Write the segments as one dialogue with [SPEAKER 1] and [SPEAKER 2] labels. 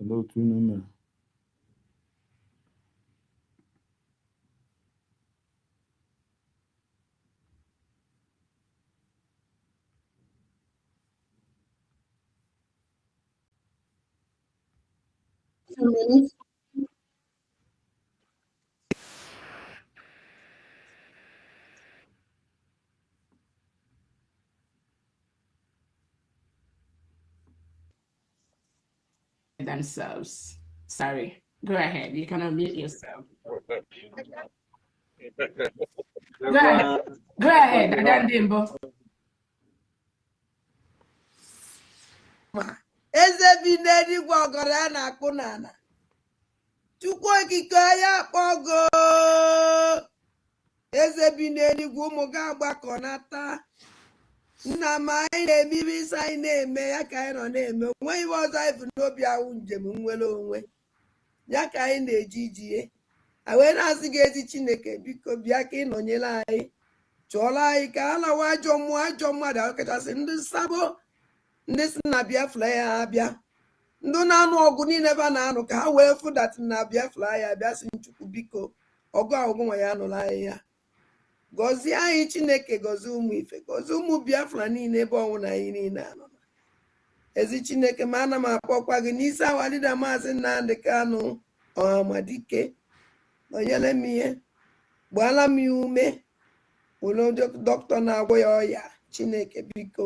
[SPEAKER 1] Hello, Tunuma.
[SPEAKER 2] Themselves. Sorry. Go ahead. You can unmute yourself. Go ahead. Go ahead, Adandimbo.
[SPEAKER 3] Eze bi n'eluigwe ọgọrọ ya na-akpụ n'ala. Chukwu okike ya kpọgo. Eze bi n'eluigwe ụmụ gị agbakọnata. Nna m anyị na-eme ibe isi anyị na-eme ya ka anyị nọ na-eme. Onweghị ibe ọzọ anyị bụ n'obi ahụ njem nwere onwe. Ya ka anyị na-eji ijie. A wee na-asị gị ezi Chineke biko bịa ka ị nọnyere anyị. Chụọla anyị ka a lawa ajọ mmụọ ajọ mmadụ ahụ kachasị ndị sabo. Ndị si na Biafra ya abịa ndị na-anụ ọgụ niile ebe a na-anụ ka ha wee fụdat na Biafra ya abịa si Chukwu biko ọgụ ahụgụ nwa ya nụrụ anyị ya gọzie anyị Chineke gọzie ụmụ ife gọzie ụmụ Biafra niile ebe ọnwụ na anyị niile anọ ezi Chineke ma ana m akpọkwa gị n'isi awalida Maazị Nnamdi Kanu Ọhamadike nọnyere m ihe gbaala m ya ume were dọkịta na-agwọ ya ọya Chineke biko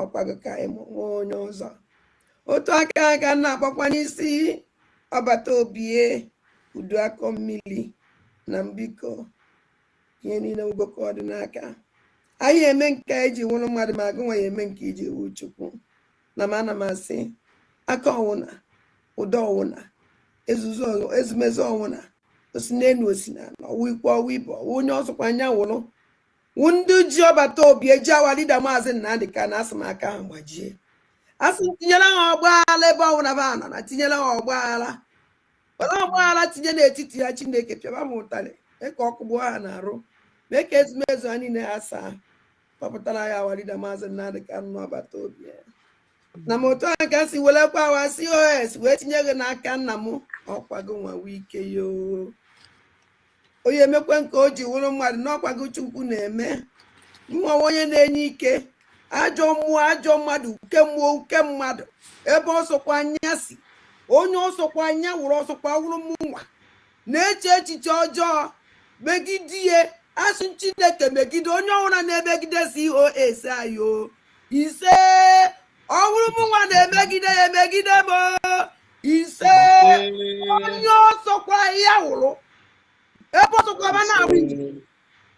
[SPEAKER 3] ọkwago ka anyị nwee onye ọzọ otu aka na-akpọkwa n'isi ọbata Obie udu akọ mmiri na mbiko ihe niile ugoko ọdịnaka anyị eme nke eji nwụrụ mmadụ ma agụ nwa ya eme nke iji wu Chukwu na m ana m asị aka ọwụna ụdọ ọwụna ezumezu ọwụna osi n'elu osi na ọwụ ikwu ọwụ ibe ọwụ onye ọzọkwa anya wụrụ ndị ji ọbata Obi eji awalida Maazị Nnamdi Kanu asị m aka ha gbajie asị m tinyere ha ọgbaghara ebe ọbụla ba nọ na tinyere ha ọgbaghara were ọgbaghara tinye n'etiti ha Chineke pịaba m ụtarị mee ka ọkụgbuo ha na-arụ mee ka ezumezu ha niile ha saa kpọpụtara ya awalida Maazị Nnamdi Kanu n'ọbata Obi na m otu a ka si welekwa awa COS wee tinye gị n'aka nna m ọkwago nwa wike yoo onye emekwe nke o ji wụrụ mmadụ n'ọkwago Chukwu na-eme nwa onye na-enye ike ajọ mmụọ ajọ mmadụ uke mmụọ uke mmadụ ebe ọsọkwa anya si onye ọsọkwa anya wụrụ ọsọkwa wụrụ mụnwa na-eche echiche ọjọọ megidie asị Chineke megide onye ọbụla na-emegide COS ayo ise ọwụrụ mụnwa na-emegide ya emegide m ise onye ọsọkwa ya wụrụ ebe ọsọkwa ba na-agba ije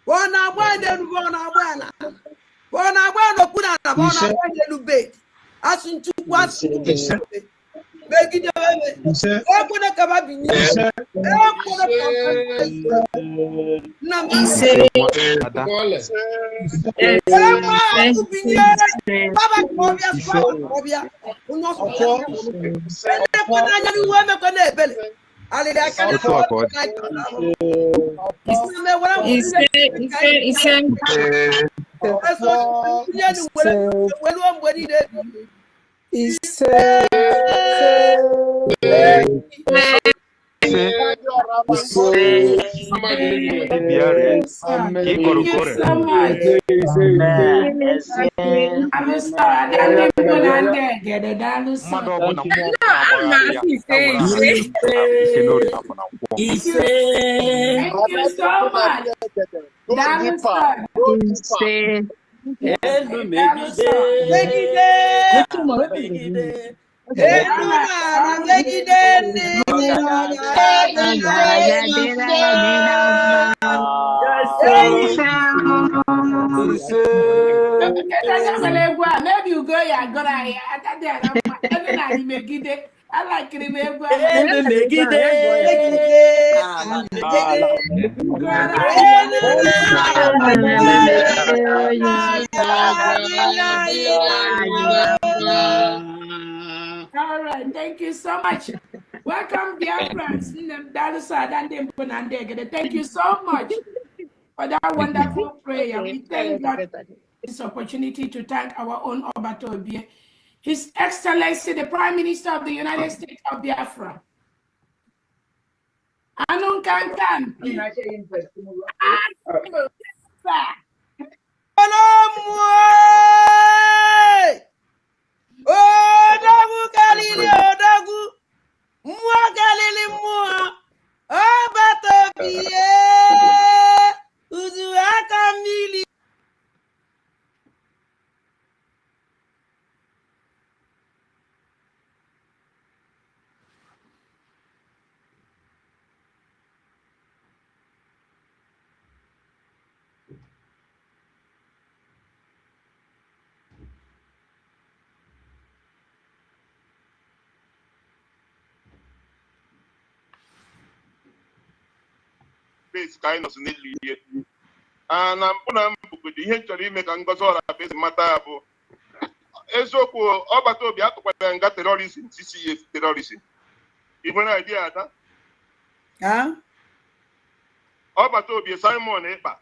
[SPEAKER 3] ọ na-agba n'elu ọ na-agba ala ọ na-agba n'okpuru ala ọ na-agba n'elu bed asị Chukwu asị megide ekwene ka ba binye ekwene ka na ise binye baba kọbịa onye ọsọkwa ekwene anya n'ihu emekọ na-ebele maybe you go ya gora ya megide I like it megide all right, thank you so much. Welcome, dear friends. Thank you so much for that wonderful prayer. We thank God for this opportunity to thank our own Obata Obie.
[SPEAKER 2] His Excellency, the Prime Minister of the United States of Biafra. Anong kankan.
[SPEAKER 3] Odagu kalili odagu. Mua kalili mua. Obatobie. Uzu akamili.
[SPEAKER 1] Kind of nearly and I'm gonna put the history make and goes all a bit matter. Ezoko, Obato Biafra and got terrorism, CCS terrorism. Even idea that.
[SPEAKER 3] Huh?
[SPEAKER 1] Obato be Simon Epa.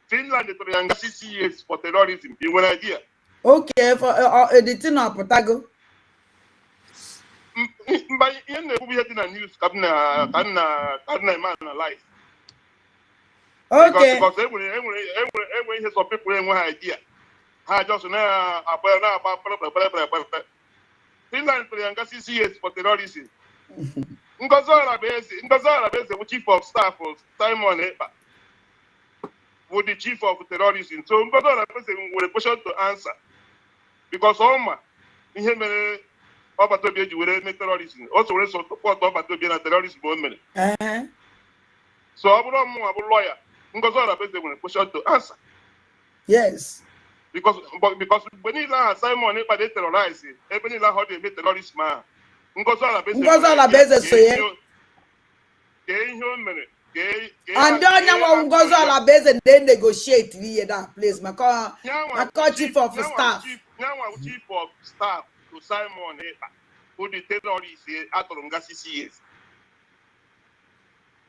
[SPEAKER 1] Finland and CCS for terrorism. Even idea.
[SPEAKER 3] Okay, for the thing of Potago.
[SPEAKER 1] By in the news, can man alive.
[SPEAKER 3] Okay.
[SPEAKER 1] Because every some people in one idea. I just now about Finland and CCS for terrorism. Ngozola Obieze, the chief of staff of Simon Epa, with the chief of terrorism. So Ngozola Obieze with a question to answer. Because Oma, in him, Obato Obieze will make terrorism. Also, we support Obato Obieze and terrorism movement. So I'm a lawyer. Ngozola Obieze with a question to answer.
[SPEAKER 3] Yes.
[SPEAKER 1] Because when he learned Simon Epa, they terrorize him. Even he learned how they make terrorist man. Ngozola
[SPEAKER 3] Obieze so yeah. And then Ngozola Obieze they negotiate that place. My chief of staff.
[SPEAKER 1] Chief of staff to Simon Epa, who the terrorists at CCS.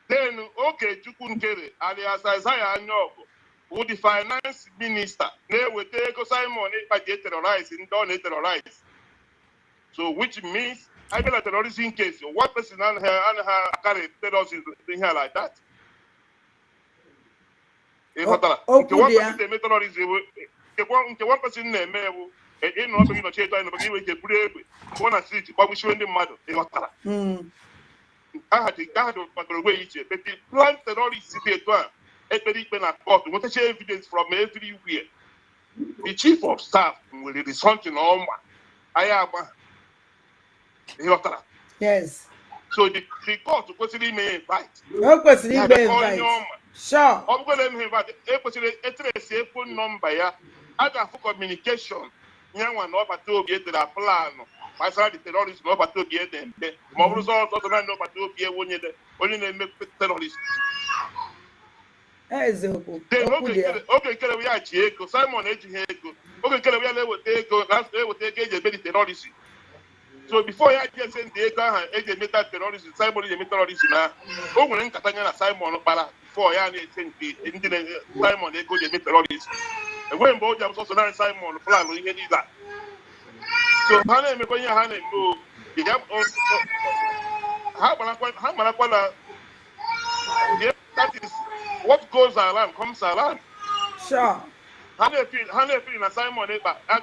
[SPEAKER 1] Then okay, Chukunkere, alias Isaiah Anyoko, who the finance minister, they will take Simon Epa they terrorize and don't terrorize. So which means I feel a terrorism case. One person and her carry terrorism here like that. One person name in not being a chair and with a brave one a city, but we show in the mother. I had to wait, but the plant terrorists city a very court. What is evidence from everywhere? The chief of staff will be something on I am.
[SPEAKER 3] Yes.
[SPEAKER 1] So the court possibly may invite.
[SPEAKER 3] Sure.
[SPEAKER 1] I'm going to invite a phone number. I got for communication. Young one over to get the plan. My side the terrorists over to get them. My results also not over to be only make terrorists. Okay, we are Chico, Simon Ejiko. Okay, we are able to take a terrorist. So before I just send the metal terrorist, Simon is a terrorist now. Oh, when Catania Simon before I send the Simon, they go to terrorist. And when both of us also Simon plan, we need that. So Hannah, when you Hannah go, the gap that is what goes around comes around.
[SPEAKER 3] Sure.
[SPEAKER 1] Hannah feel in Simon, I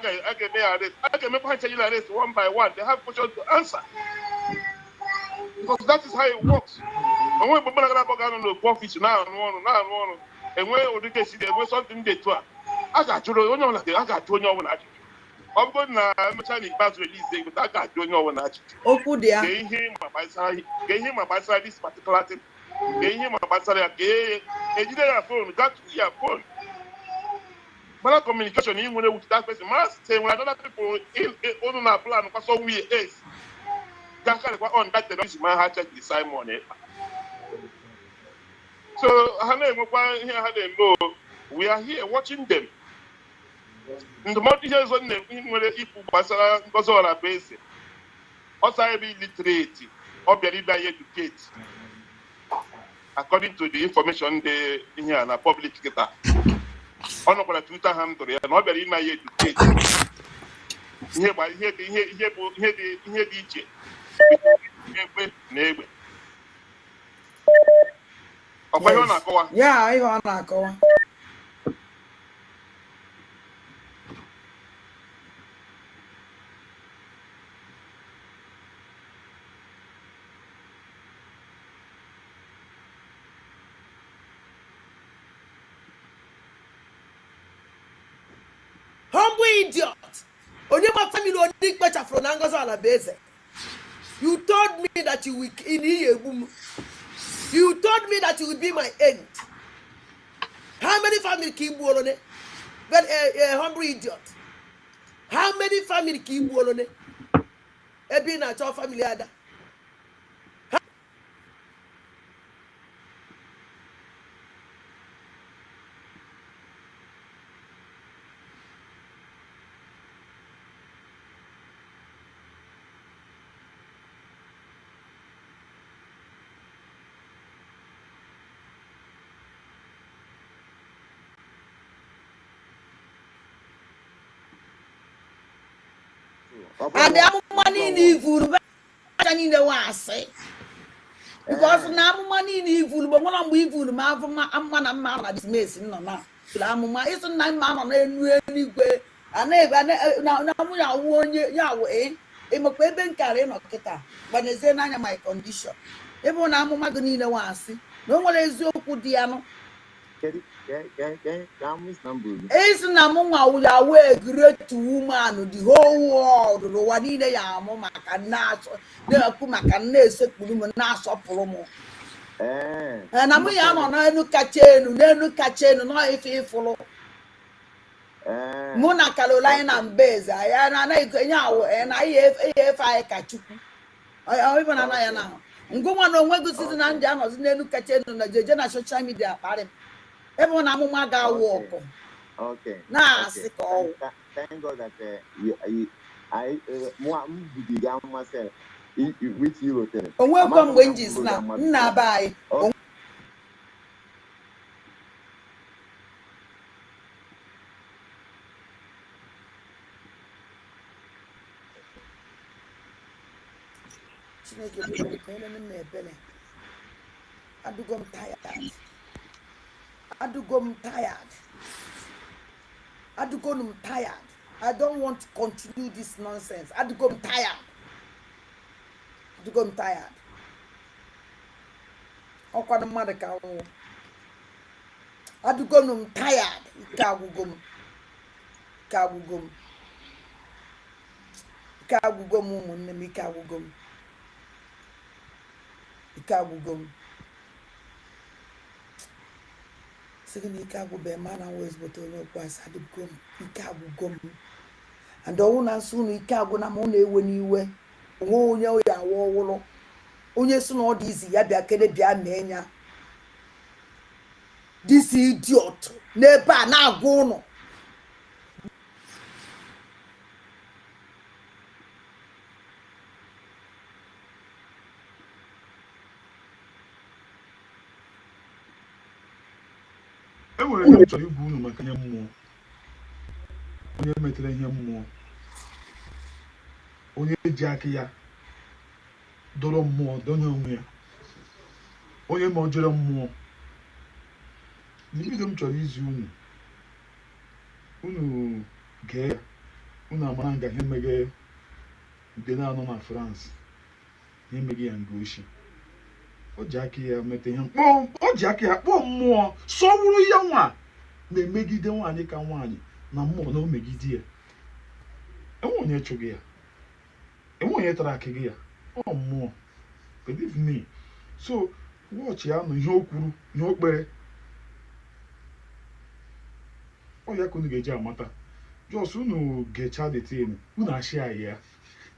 [SPEAKER 1] can make arrest one by one. They have questions to answer. Because that is how it works. And when people are going to go office now, and when they see there was something they do, I got to know like I got to know when I I'm going to Chinese pass release day, but I got to know when I get him about this particular thing. Get him about a phone, got to be a phone. But communication even with that person must say when other people in our plan because so we is that kind of on that the man had checked the Simon. So we are here watching them. In the multi years on them, people Basara Ngozola Obieze. Also be literate or be educated. According to the information they here in a public data. On Twitter handle and not very educated. ihe dị iche egbe na egbe ọkwa ihe ọ na-akọwa
[SPEAKER 3] ya ihe ọ na-akọwa humble idiot onye ma family onye kpechafụrụ na ngozi ala bụ eze. You told me that you will you told me that you will be my end. How many family keep bolone? But a humble idiot. How many family keep bolone? A being a child family other. And the money in evil, because now money in evil, but when I'm evil, I'm man dismissing no now. It's a 9 man on any way. And now we are one Yahweh. I'm a baby carry no kita, but they say none of my condition. Everyone I'm magazine once. No one is your Pudiano. It's Namunga Yahweh, great woman, the whole world, the Wadina Yamoma can not, the Puma can say Pumas or Polomo. And I'm no catching, no if you follow. Mona Carolina and Bez, and I catch you. I even now. Go on, when good season and Janos, no catching on the Jena social media party. Everyone I'm walk.
[SPEAKER 4] Okay.
[SPEAKER 3] Nah,
[SPEAKER 4] okay. Thank God that I began myself with you.
[SPEAKER 3] Welcome wages now. Nah, bye. I'm tired. I don't want to continue this nonsense. I'm tired. I'm tired. I'm tired. And the soon Ikago na mone when you were onye ya wolo onye so no this ya bia kede bia nenya this idiot neba na agwo no
[SPEAKER 1] enwere ndị chọrọ igwu unu maka ihe mmụọ onye metere ihe mmụọ onye ji aka ya dọrọ mmụọ donye onwe ya onye ma ojere mmụọ n'ibido m chọrọ izi unu gee ya unu amara nga ihe meghe ude na-anọ na France ihe meghe ya nga oshi o ji aka ya mete ihe o ji aka ya kpọọ mmụọ sọwụrụ ya nwa na-emegide nwaanyị ka nwaanyị na mmụọ na o megide ya enwe onye chụgị ya enwe onye tara akị gị ya ọ mmụọ believe me so watch ya nụ ihe o kwuru ihe o kpere ọ ya ka unu ga-eji amata jos unu gecha the tin unu ashị anyị ya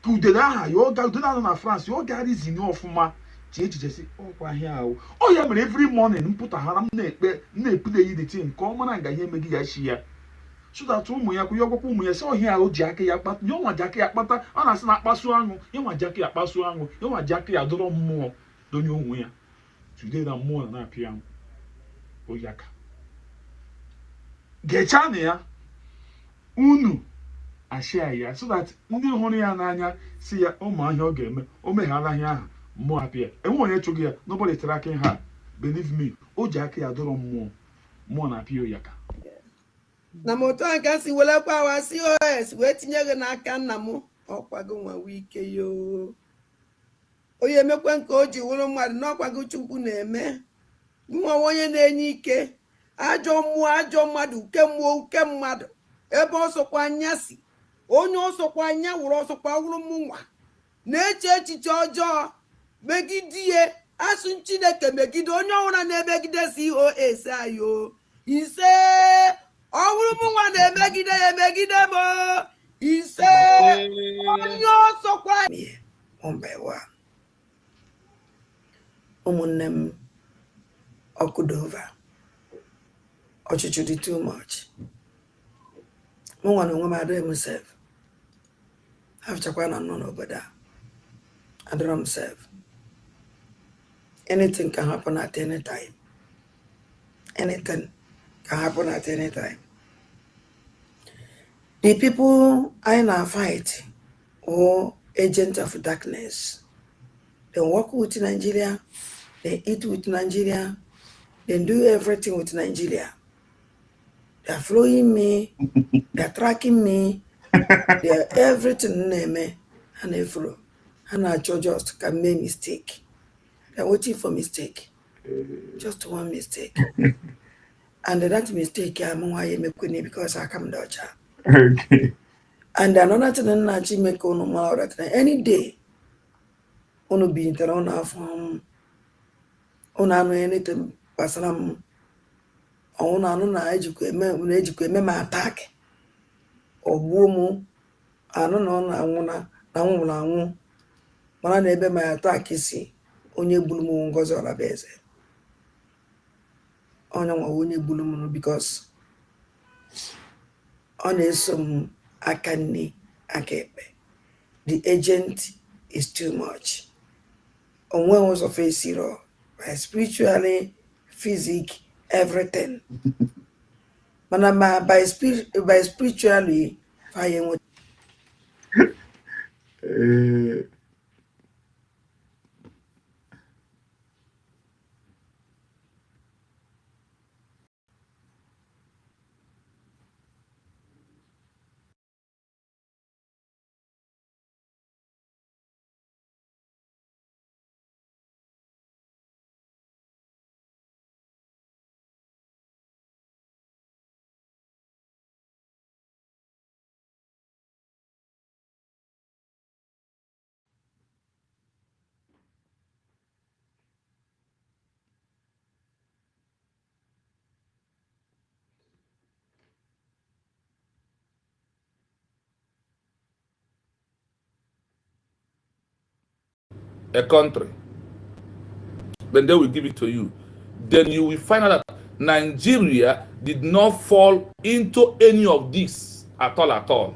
[SPEAKER 1] ka udele aha ya ọ ga udele anọ na France ọ gara izini ọfụma chi echiche si ọkwa ahịa ahụ ọ ya mere every morning mpụtaghara m na-epule yi the tin ka ọ mara nga ihe emeghị ya shi ya so that ụmụ ya kwụnye ọgwụkwọ ụmụ ya si ọhịa ahụ ji aka ya kpata ya ọnwa ji aka ya kpata ọ na-asị na akpasu aṅụ ya nwa ji aka ya kpasu aṅụ ya nwa ji aka ya dọrọ mmụọ donye onwe ya today na mmụọ na-apịa ya oyi aka gechaa na ya unu
[SPEAKER 5] ashare ya so that ndị hụrụ ya n'anya si ya ụmụ ahịa ọ ga-eme o meghara ahịa ahụ mmụọ apịa enwe onye chụghị ya nobody tracking her believe me o ji aka ya dọrọ mmụọ na-apịa ya ka
[SPEAKER 3] na m otu a ka si welekwa awa COS wee tinye gị n'aka nna m ọkwago nwawe ike yo onye emekwe nke o ji wụrụ mmadụ n'ọkwago Chukwu na-eme nwa onye na-enye ike ajọ mmụọ ajọ mmadụ uke mmụọ uke mmadụ ebe ọsọkwa anya si onye ọsọkwa anya wụrụ ọsọkwa wụrụ mụnwa na-eche echiche ọjọọ megidie asụ Chineke megide onye ọbụla na-emegide COS ayo ise ọ bụrụ mụnwa na-emegide ya emegide m ise onye ọsọkwa ụmụnne m ọkụdova ọchịchị dị too much mụnwa na onwe m adịghị m sef hafụchakwa na nọ n'obodo a adịrọ m sef anything can happen at any time anything can happen at any time. The people I now fight or agents of darkness, they work with Nigeria, they eat with Nigeria, they do everything with Nigeria. They are following me, they are tracking me, they are everything near me, and they follow. And I just can make mistake. They are waiting for mistake. Just one mistake. And that mistake, I'm why you make because I come down.
[SPEAKER 5] okay
[SPEAKER 3] And another thing I make on that any day, on be in on our farm, on anything, Pasalam, on an educate my attack or woman, I don't know, I wanna, but I never my attack is see, on your blue moon goes on a base. On your blue moon because on some akane akepe. The agent is too much. On one was of a zero, by spiritually, physic, everything. But by spiritually, fire
[SPEAKER 6] a country, then they will give it to you. Then you will find out that Nigeria did not fall into any of this at all, at all.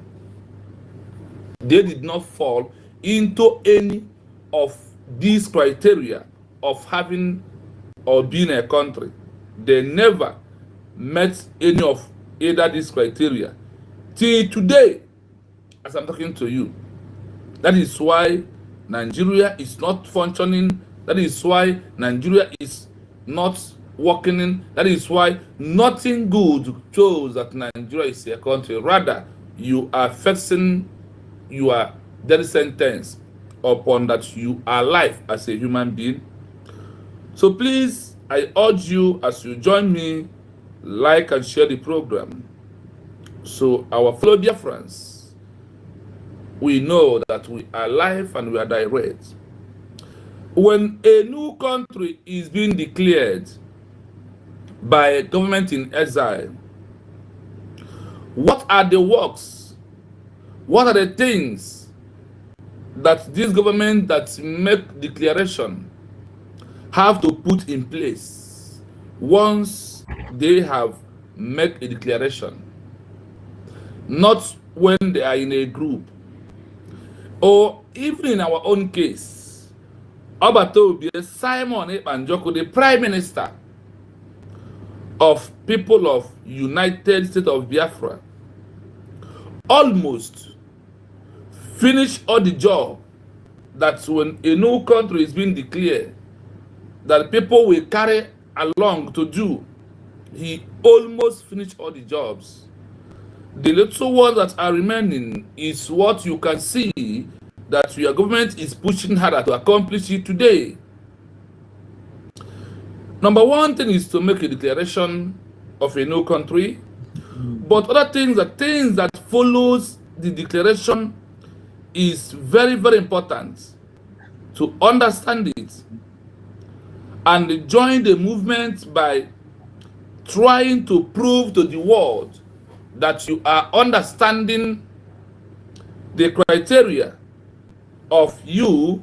[SPEAKER 6] They did not fall into any of these criteria of having or being a country. They never met any of either these criteria till today, as I'm talking to you. That is why Nigeria is not functioning. That is why Nigeria is not working. That is why nothing good shows that Nigeria is a country. Rather, you are fixing your death sentence upon that you are alive as a human being. So please, I urge you as you join me, like and share the program. So our fellow Biafrans, we know that we are alive and we are direct. When a new country is being declared by a government in exile, what are the works? What are the things that this government that make declaration have to put in place once they have made a declaration? Not when they are in a group, or even in our own case, Obieze, Simon Ekpanjoko, the Prime Minister of people of United States of Biafra, almost finished all the job that when a new country is being declared, that people will carry along to do. He almost finished all the jobs. The little ones that are remaining is what you can see that your government is pushing harder to accomplish it today. Number one thing is to make a declaration of a new country, but other things that follows the declaration is very, very important to understand it and join the movement by trying to prove to the world that you are understanding the criteria of you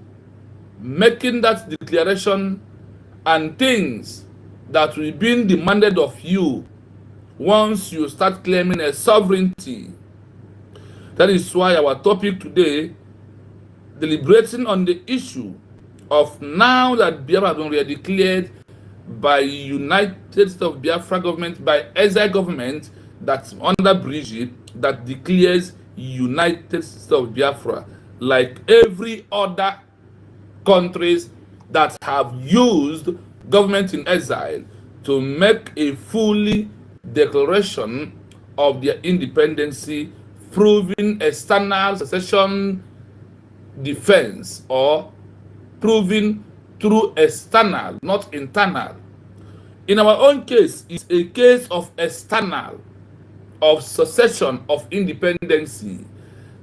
[SPEAKER 6] making that declaration and things that will be demanded of you once you start claiming a sovereignty. That is why our topic today, deliberating on the issue of now that Biafra has been declared by United States of Biafra government, by exile government, that's under Brigitte, that declares United States of Biafra, like every other countries that have used government in exile to make a fully declaration of their independency, proving external secession defense, or proving through external, not internal. In our own case, it's a case of external, of secession of independency,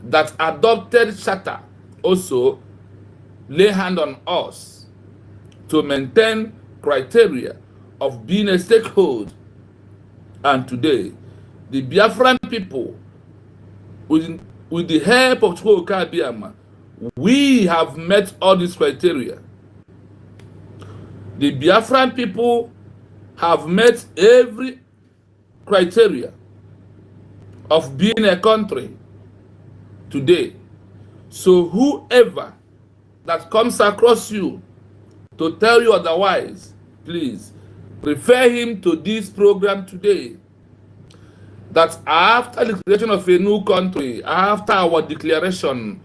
[SPEAKER 6] that adopted charter also lay hand on us to maintain criteria of being a stakeholder. And today, the Biafran people, with the help of Chukwuka Abiyama, we have met all these criteria. The Biafran people have met every criteria of being a country today. So whoever that comes across you to tell you otherwise, please refer him to this program today. That after the creation of a new country, after our declaration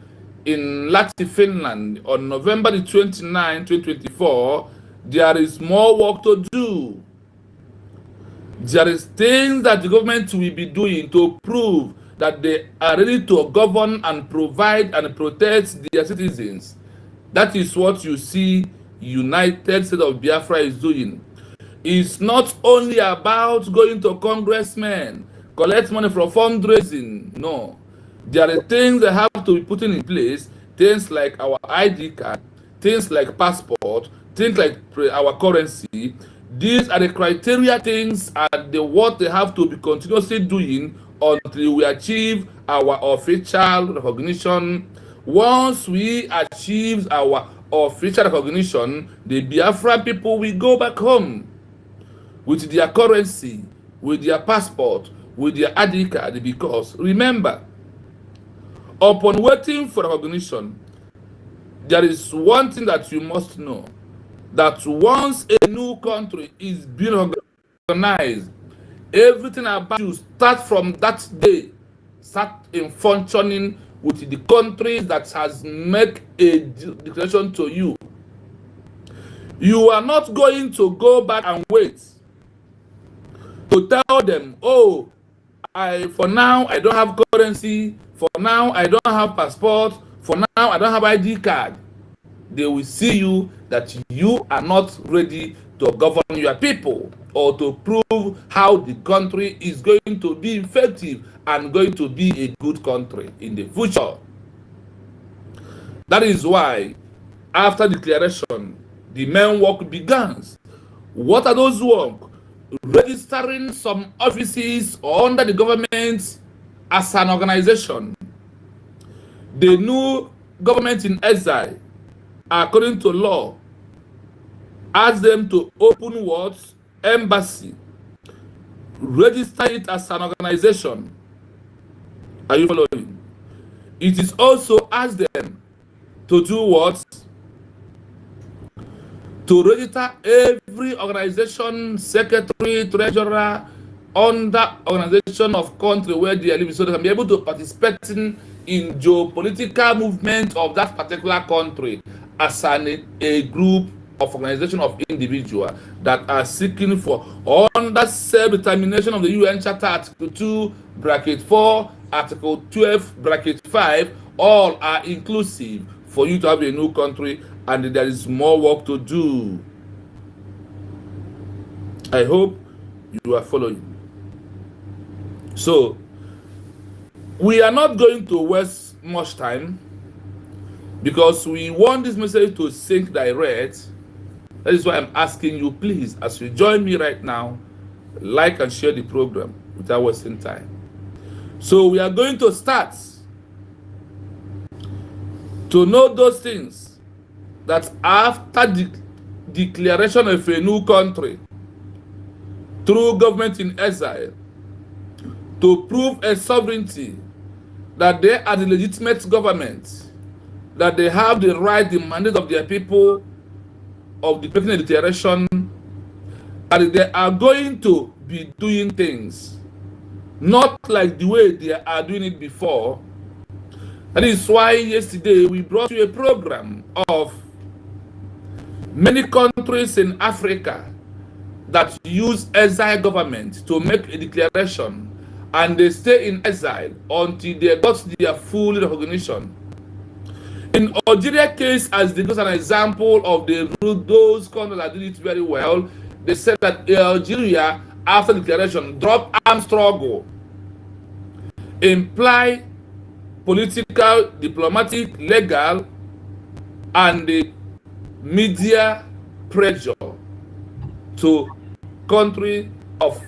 [SPEAKER 6] in Lahti, Finland on November the 29, 2024, there is more work to do. There is things that the government will be doing to prove that they are ready to govern and provide and protect their citizens. That is what you see United States of Biafra is doing. It's not only about going to congressmen, collect money from fundraising. No. There are things that have to be put in place, things like our ID card, things like passport, things like our currency. These are the criteria things and the what they have to be continuously doing until we achieve our official recognition. Once we achieve our official recognition, the Biafra people will go back home with their currency, with their passport, with their ID card, because remember, upon waiting for recognition, there is one thing that you must know, that once a new country is being organized, everything about you start from that day, start in functioning with the country that has made a declaration to you. You are not going to go back and wait to tell them, oh, for now I don't have currency, for now I don't have passport, for now I don't have ID card. They will see you that you are not ready to govern your people or to prove how the country is going to be effective and going to be a good country in the future. That is why after declaration, the main work begins. What are those work? Registering some offices under the government as an organization. The new government in exile, according to law, ask them to open what? Embassy. Register it as an organization. Are you following? It is also ask them to do what? To register every organization, secretary, treasurer, under organization of country where they are living, so they can be able to participate in geopolitical movement of that particular country as a group of organization of individuals that are seeking for under self-determination of the UN Charter Article 2, bracket 4, Article 12, bracket 5, all are inclusive for you to have a new country, and there is more work to do. I hope you are following. So, we are not going to waste much time because we want this message to sink direct. That is why I'm asking you, please, as you join me right now, like and share the program without wasting time. So we are going to start to know those things that after the declaration of a new country through government in exile, to prove a sovereignty, that they are the legitimate government, that they have the right, the mandate of their people, of the making a declaration, that they are going to be doing things not like the way they are doing it before. That is why yesterday we brought you a program of many countries in Africa that use exile government to make a declaration, and they stay in exile until they got their full recognition. In Algeria case, as they got an example of those countries that did it very well, they said that Algeria, after declaration, dropped armed struggle, imply political, diplomatic, legal, and the media pressure to country of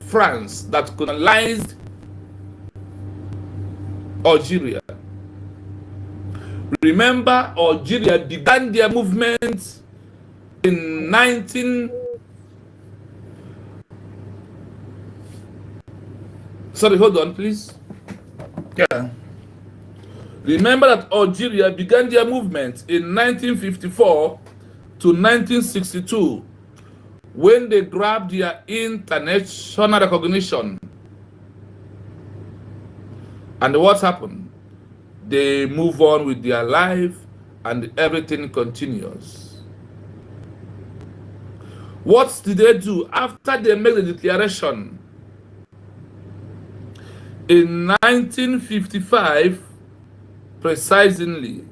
[SPEAKER 6] France that colonized Algeria. Remember, Algeria began their movement in 19... Sorry, hold on, please. Yeah. Remember that Algeria began their movement in 1954 to 1962 when they grabbed their international recognition. And what happened? They move on with their life and everything continues. What did they do after they made the declaration? In 1955, precisely,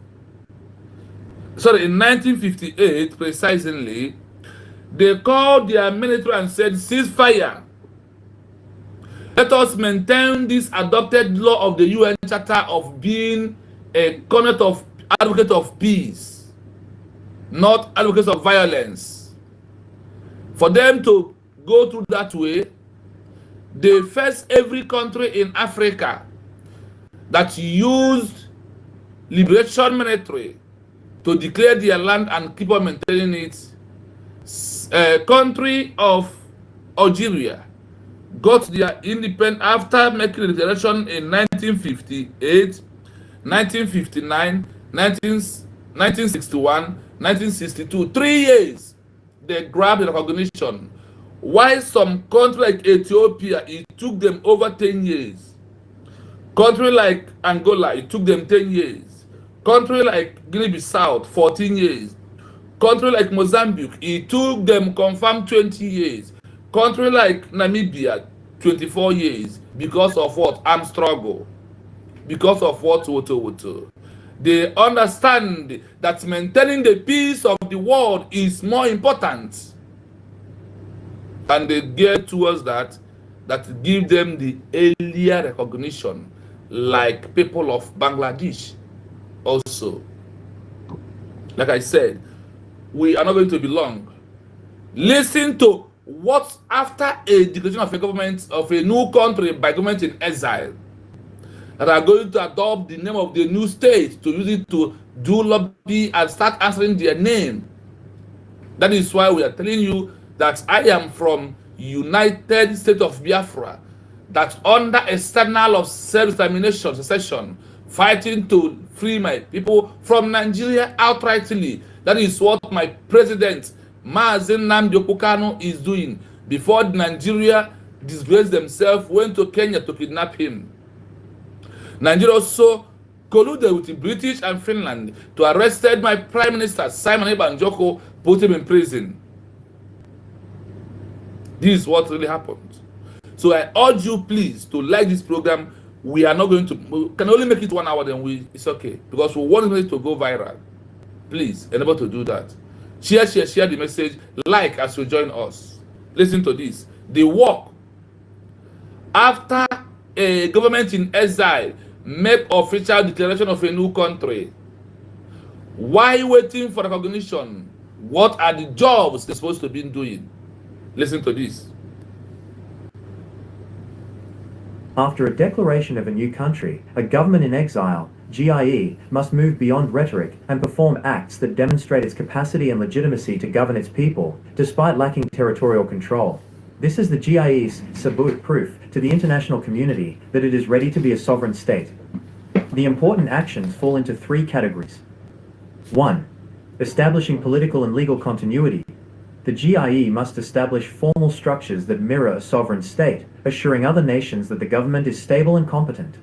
[SPEAKER 6] sorry, in 1958, precisely, they called their military and said, ceasefire. Let us maintain this adopted law of the UN Charter of being a advocate of peace, not advocates of violence. For them to go through that way, they faced every country in Africa that used liberation military to declare their land and keep on maintaining it. Country of Algeria got their independence after making a declaration in 1958, 1959, 1961, 1962. 3 years they grabbed the recognition. While some countries like Ethiopia, it took them over 10 years. Country like Angola, it took them 10 years. Country like Guinea-Bissau, 14 years. Country like Mozambique, it took them confirmed 20 years. Country like Namibia, 24 years. Because of what? Armed struggle. Because of what? They understand that maintaining the peace of the world is more important. And they gear towards that give them the earlier recognition, like people of Bangladesh also. Like I said, we are not going to be long. Listen to what after a declaration of a government of a new country by government in exile that are going to adopt the name of the new state to use it to do lobby and start answering their name. That is why we are telling you that I am from United States of Biafra, that under external of self-determination secession, fighting to free my people from Nigeria outrightly. That is what my president, Mazen Nnamdi Kanu, is doing. Before Nigeria disgraced themselves, went to Kenya to kidnap him. Nigeria also colluded with the British and Finland to arrest my Prime Minister, Simon Ebanjoko, put him in prison. This is what really happened. So I urge you, please, to like this program. We are not going to, we can only make it 1 hour, then it's okay. Because we want it to go viral. Please, enable to do that. Share the message. Like as you join us. Listen to this. The work after a government in exile make official declaration of a new country. Why waiting for recognition? What are the jobs they're supposed to be doing? Listen to this.
[SPEAKER 7] After a declaration of a new country, a government in exile, GIE, must move beyond rhetoric and perform acts that demonstrate its capacity and legitimacy to govern its people, despite lacking territorial control. This is the GIE's sabut proof to the international community that it is ready to be a sovereign state. The important actions fall into 3 categories. 1. Establishing political and legal continuity. The GIE must establish formal structures that mirror a sovereign state, assuring other nations that the government is stable and competent.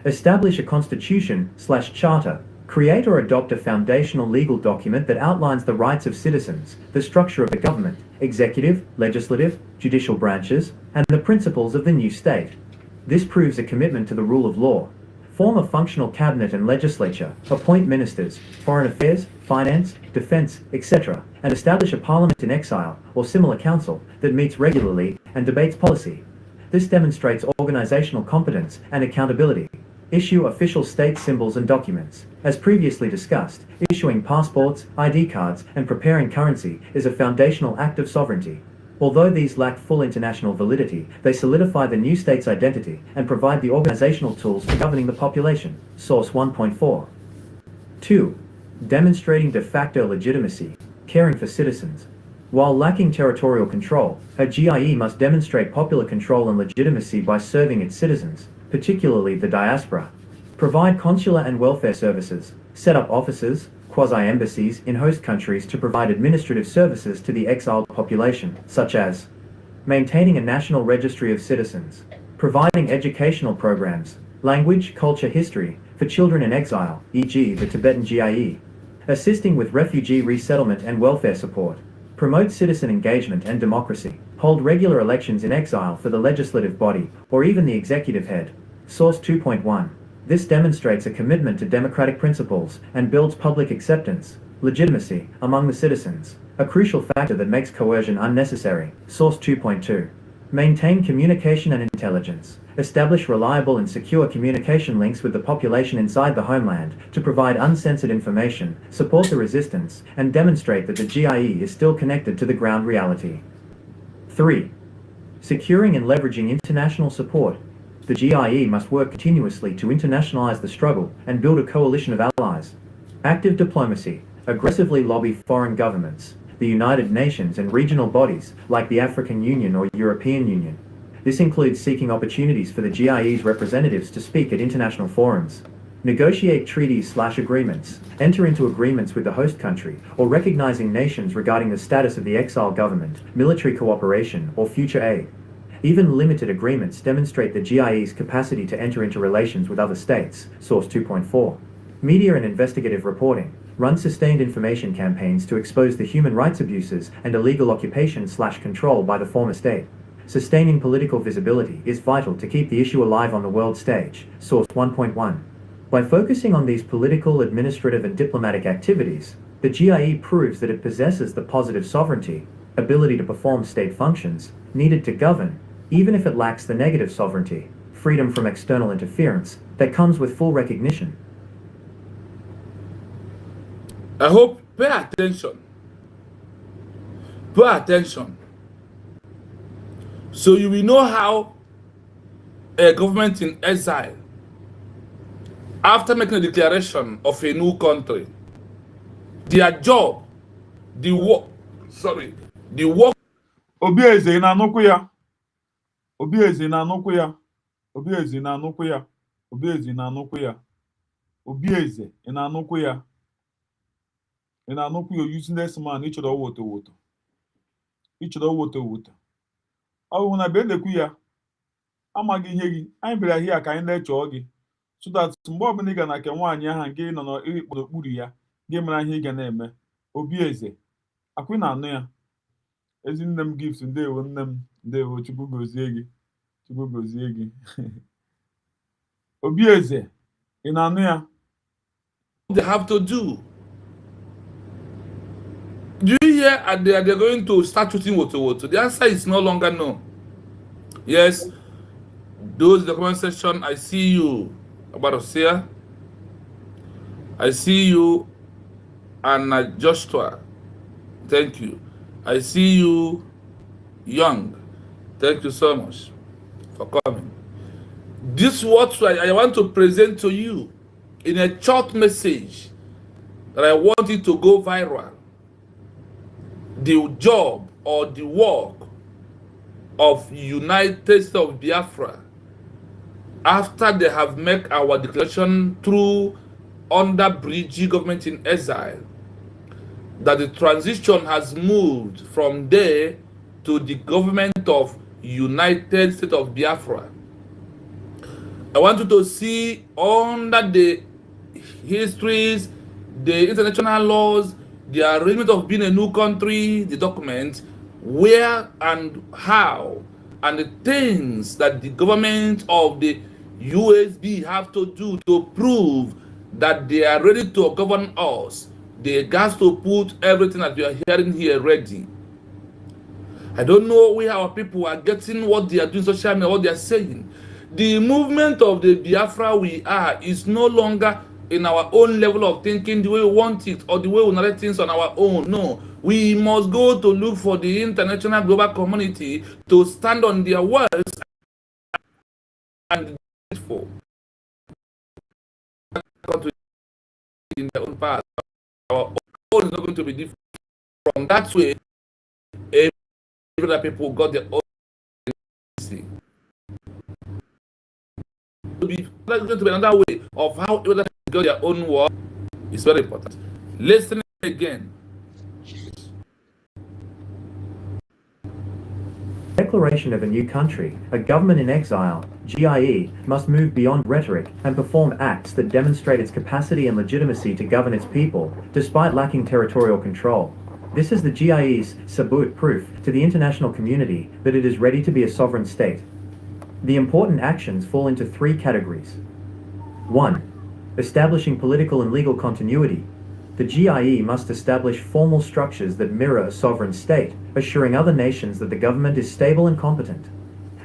[SPEAKER 7] Establish a constitution/charter. Create or adopt a foundational legal document that outlines the rights of citizens, the structure of the government, executive, legislative, judicial branches, and the principles of the new state. This proves a commitment to the rule of law. Form a functional cabinet and legislature, appoint ministers, foreign affairs, finance, defense, etc., and establish a parliament in exile or similar council that meets regularly and debates policy. This demonstrates organizational competence and accountability. Issue official state symbols and documents. As previously discussed, issuing passports, ID cards, and preparing currency is a foundational act of sovereignty. Although these lack full international validity, they solidify the new state's identity and provide the organizational tools for governing the population. Source 1.4. 2. Demonstrating de facto legitimacy, caring for citizens. While lacking territorial control, a GIE must demonstrate popular control and legitimacy by serving its citizens, particularly the diaspora. Provide consular and welfare services, set up offices, quasi-embassies in host countries to provide administrative services to the exiled population, such as maintaining a national registry of citizens, providing educational programs, language, culture, history, for children in exile, e.g. the Tibetan GIE, assisting with refugee resettlement and welfare support, promote citizen engagement and democracy, hold regular elections in exile for the legislative body, or even the executive head. Source 2.1. This demonstrates a commitment to democratic principles and builds public acceptance, legitimacy, among the citizens, a crucial factor that makes coercion unnecessary. Source 2.2. Maintain communication and intelligence. Establish reliable and secure communication links with the population inside the homeland to provide uncensored information, support the resistance, and demonstrate that the GIE is still connected to the ground reality. 3. Securing and leveraging international support. The GIE must work continuously to internationalize the struggle and build a coalition of allies. Active diplomacy. Aggressively lobby foreign governments, the United Nations and regional bodies like the African Union or European Union. This includes seeking opportunities for the GIE's representatives to speak at international forums. Negotiate treaties/agreements, enter into agreements with the host country, or recognizing nations regarding the status of the exile government, military cooperation, or future aid. Even limited agreements demonstrate the GIE's capacity to enter into relations with other states. Source 2.4. Media and investigative reporting. Run sustained information campaigns to expose the human rights abuses and illegal occupation/control by the former state. Sustaining political visibility is vital to keep the issue alive on the world stage. Source 1.1. By focusing on these political, administrative, and diplomatic activities, the GIE proves that it possesses the positive sovereignty, ability to perform state functions, needed to govern, even if it lacks the negative sovereignty, freedom from external interference, that comes with full recognition.
[SPEAKER 6] I hope pay attention. Pay attention. So you will know how a government in exile, after making a declaration of a new country, their job, the work.
[SPEAKER 5] Obieze na-anụkwu ya. Obieze na-anụkwu ya. Obieze na-anụkwu ya. Obieze na-anụkwu ya. Obieze na-anụkwu ya. Ị na-anụkwu ya, useless man, ịchọrọ woto. ọ na be na-ekwu ya amaghị ihe gị anyị bịara hia ka anyị na-echọọ gị so that mgbe ọbụla ị ga na nke nwaanyị ahụ nke nọ n'okpuru ya gị mara ihe ị ga na-eme. Obieze akwụ na-anụ ya. Ezi nne m Gift, ndewo nne m, ndewo, Chukwu gozie gị, Chukwu gozie gị. Obieze ị na-anụ ya?
[SPEAKER 6] They have to do. Do you hear they're going to start shooting Woto? The answer is no longer no. Yes, those in the comment section, I see you, Abarosia. I see you, Anna Joshua. Thank you. I see you, Young. Thank you so much for coming. This is what I want to present to you in a short message that I want it to go viral. The job or the work of United States of Biafra after they have made our declaration through under Bridge government in exile, that the transition has moved from there to the government of United States of Biafra. I want you to see under the histories, the international laws, the arrangement of being a new country, the documents, where and how, and the things that the government of the USB have to do to prove that they are ready to govern us. They got to put everything that you are hearing here ready. I don't know where our people are getting what they are doing social media, what they are saying. The movement of the Biafra we are is no longer in our own level of thinking, the way we want it, or the way we narrate things on our own. No, we must go to look for the international global community to stand on their words and for in their own path. Our own is not going to be different. From that way, every people got their own. There's going to be another way of how everyone got their own work. It's very important. Listen again.
[SPEAKER 7] Declaration of a new country, a government in exile, GIE, must move beyond rhetoric and perform acts that demonstrate its capacity and legitimacy to govern its people, despite lacking territorial control. This is the GIE's sabut proof to the international community that it is ready to be a sovereign state. The important actions fall into three categories. 1. Establishing political and legal continuity. The GIE must establish formal structures that mirror a sovereign state, assuring other nations that the government is stable and competent.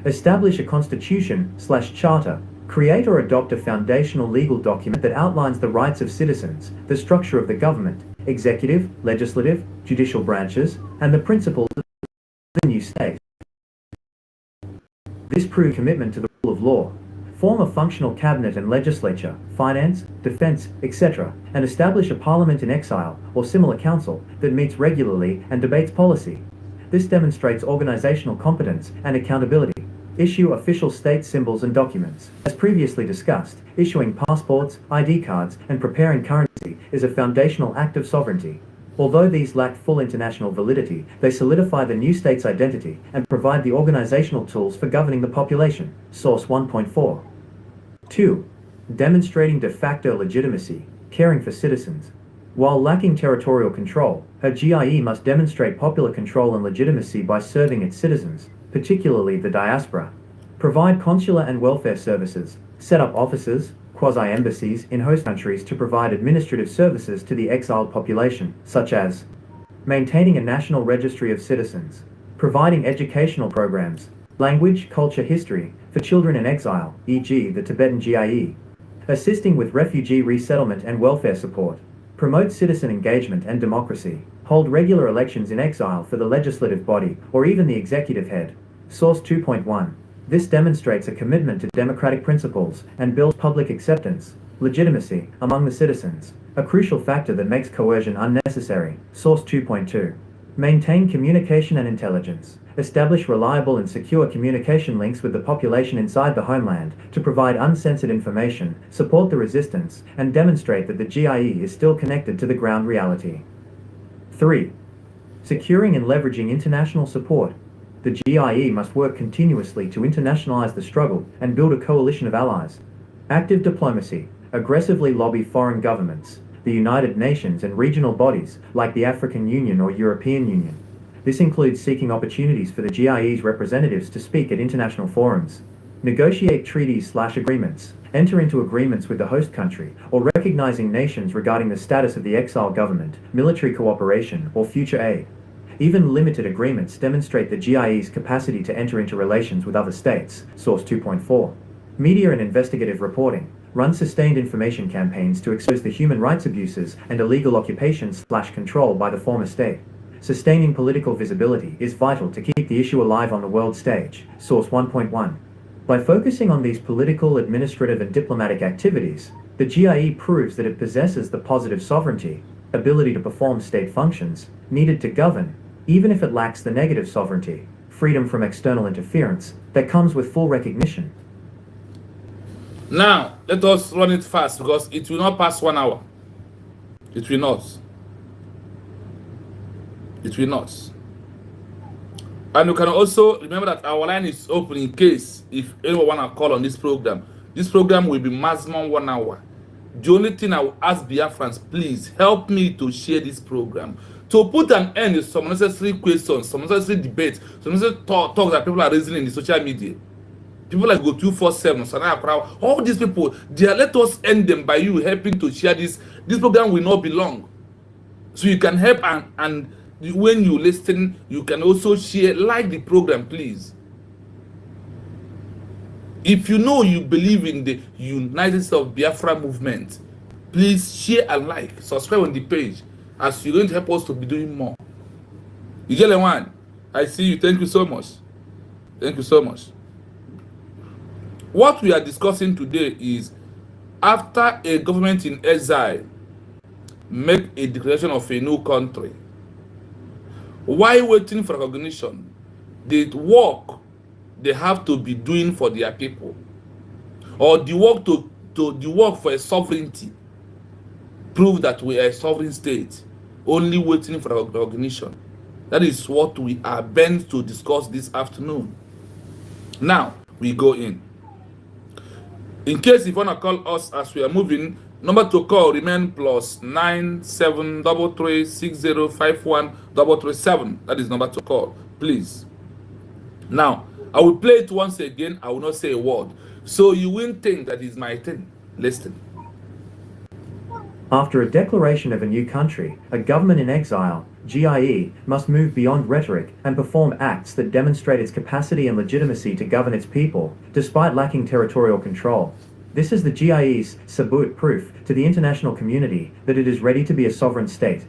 [SPEAKER 7] Establish a constitution/charter. Create or adopt a foundational legal document that outlines the rights of citizens, the structure of the government, executive, legislative, judicial branches, and the principles of the new state. This proves commitment to the rule of law. Form a functional cabinet and legislature, finance, defense, etc., and establish a parliament in exile or similar council that meets regularly and debates policy. This demonstrates organizational competence and accountability. Issue official state symbols and documents. As previously discussed, issuing passports, ID cards, and preparing currency is a foundational act of sovereignty. Although these lack full international validity, they solidify the new state's identity and provide the organizational tools for governing the population. Source 1.4. 2. Demonstrating de facto legitimacy, caring for citizens. While lacking territorial control, a GIE must demonstrate popular control and legitimacy by serving its citizens, particularly the diaspora. Provide consular and welfare services, set up offices, quasi-embassies in host countries to provide administrative services to the exiled population, such as maintaining a national registry of citizens, providing educational programs, language, culture, history, for children in exile, e.g. the Tibetan GIE, assisting with refugee resettlement and welfare support, promote citizen engagement and democracy, hold regular elections in exile for the legislative body or even the executive head. Source 2.1. This demonstrates a commitment to democratic principles and builds public acceptance, legitimacy, among the citizens, a crucial factor that makes coercion unnecessary. Source 2.2. Maintain communication and intelligence. Establish reliable and secure communication links with the population inside the homeland to provide uncensored information, support the resistance, and demonstrate that the GIE is still connected to the ground reality. 3. Securing and leveraging international support. The GIE must work continuously to internationalize the struggle and build a coalition of allies. Active diplomacy, aggressively lobby foreign governments, the United Nations and regional bodies like the African Union or European Union. This includes seeking opportunities for the GIE's representatives to speak at international forums, negotiate treaties/agreements, enter into agreements with the host country, or recognizing nations regarding the status of the exile government, military cooperation, or future aid. Even limited agreements demonstrate the GIE's capacity to enter into relations with other states. Source 2.4. Media and investigative reporting run sustained information campaigns to expose the human rights abuses and illegal occupation/control by the former state. Sustaining political visibility is vital to keep the issue alive on the world stage. Source 1.1. By focusing on these political, administrative, and diplomatic activities, the GIE proves that it possesses the positive sovereignty, ability to perform state functions, needed to govern, even if it lacks the negative sovereignty, freedom from external interference, that comes with full recognition.
[SPEAKER 6] Now, let us run it fast because it will not pass 1 hour. It will not. It will not. And you can also remember that our line is open in case if anyone want to call on this program. This program will be maximum 1 hour. The only thing I will ask Biafrans, please help me to share this program. To put an end to some unnecessary questions, some unnecessary debates, some unnecessary talks that people are raising in the social media. People like Go 247, Sanaya Crowd, all these people, let us end them by you helping to share this. This program will not be long. So you can help and when you listen, you can also share, like the program, please. If you know you believe in the United States of Biafra movement, please share and like, subscribe on the page, as you're going to help us to be doing more. You get the one? I see you. Thank you so much. Thank you so much. What we are discussing today is after a government in exile make a declaration of a new country, while waiting for recognition, the work they have to be doing for their people, or the work the work for a sovereignty, prove that we are a sovereign state, only waiting for recognition. That is what we are bent to discuss this afternoon. Now we go in. In case you want to call us as we are moving, number to call remain +9733605137. That is number to call, please. Now, I will play it once again. I will not say a word. So you won't think that is my thing. Listen.
[SPEAKER 7] After a declaration of a new country, a government in exile, GIE, must move beyond rhetoric and perform acts that demonstrate its capacity and legitimacy to govern its people, despite lacking territorial control. This is the GIE's sabut proof to the international community that it is ready to be a sovereign state.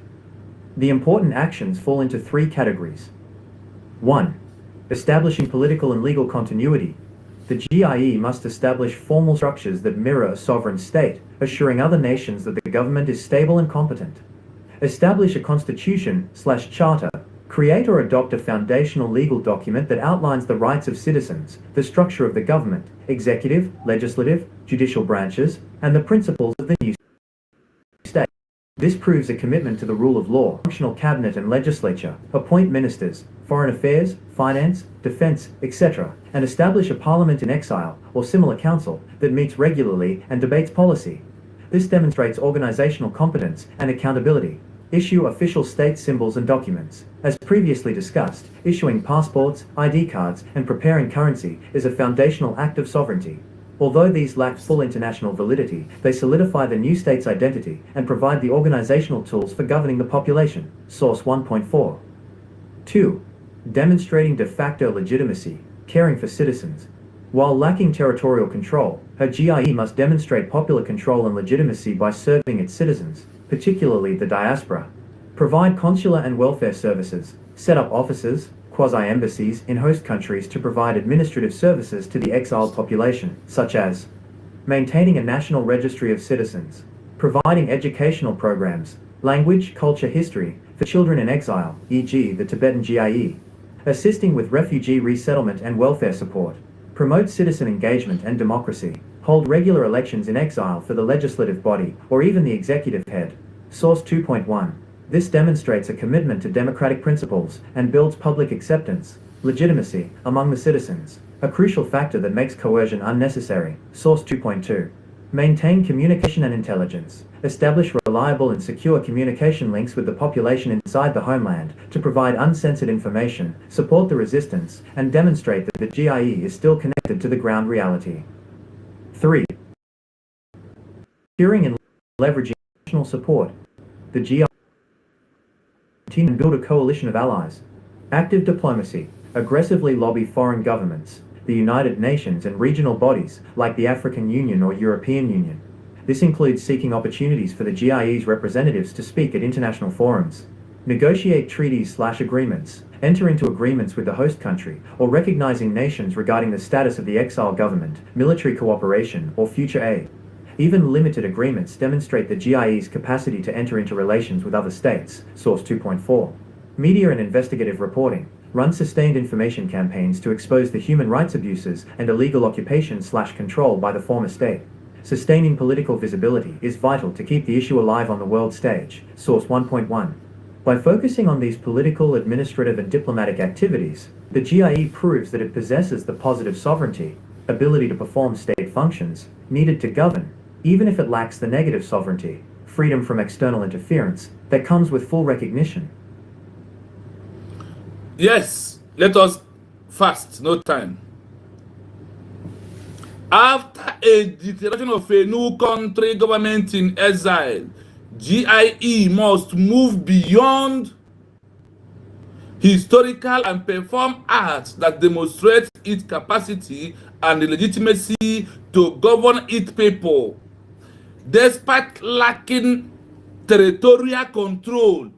[SPEAKER 7] The important actions fall into 3 categories. 1. Establishing political and legal continuity. The GIE must establish formal structures that mirror a sovereign state, assuring other nations that the government is stable and competent. Establish a constitution/charter. Create or adopt a foundational legal document that outlines the rights of citizens, the structure of the government, executive, legislative, judicial branches, and the principles of the new state. This proves a commitment to the rule of law. Functional cabinet and legislature, appoint ministers, foreign affairs, finance, defense, etc., and establish a parliament in exile or similar council that meets regularly and debates policy. This demonstrates organizational competence and accountability. Issue official state symbols and documents. As previously discussed, issuing passports, ID cards, and preparing currency is a foundational act of sovereignty. Although these lack full international validity, they solidify the new state's identity and provide the organizational tools for governing the population. Source 1.4. 2. Demonstrating de facto legitimacy, caring for citizens. While lacking territorial control, a GIE must demonstrate popular control and legitimacy by serving its citizens, particularly the diaspora. Provide consular and welfare services, set up offices, quasi-embassies in host countries to provide administrative services to the exiled population, such as maintaining a national registry of citizens, providing educational programs, language, culture, history, for children in exile, e.g. the Tibetan GIE, assisting with refugee resettlement and welfare support, promote citizen engagement and democracy, hold regular elections in exile for the legislative body or even the executive head. Source 2.1. This demonstrates a commitment to democratic principles and builds public acceptance. legitimacy among the citizens, a crucial factor that makes coercion unnecessary. Source 2.2. Maintain communication and intelligence. Establish reliable and secure communication links with the population inside the homeland to provide uncensored information, support the resistance, and demonstrate that the GIE is still connected to the ground reality. 3. Securing and leveraging national support. The GIE continue and build a coalition of allies. Active diplomacy. Aggressively lobby foreign governments, the United Nations and regional bodies like the African Union or European Union. This includes seeking opportunities for the GIE's representatives to speak at international forums. Negotiate treaties/agreements. Enter into agreements with the host country or recognizing nations regarding the status of the exile government, military cooperation, or future aid. Even limited agreements demonstrate the GIE's capacity to enter into relations with other states. Source 2.4. Media and investigative reporting. Run sustained information campaigns to expose the human rights abuses and illegal occupation/control by the former state. Sustaining political visibility is vital to keep the issue alive on the world stage. Source 1.1. By focusing on these political, administrative, and diplomatic activities, the GIE proves that it possesses the positive sovereignty, ability to perform state functions, needed to govern, even if it lacks the negative sovereignty, freedom from external interference, that comes with full recognition.
[SPEAKER 6] Yes, let us fast, no time. After a declaration of a new country government in exile, GIE must move beyond historical and perform acts that demonstrate its capacity and legitimacy to govern its people, despite lacking territorial control.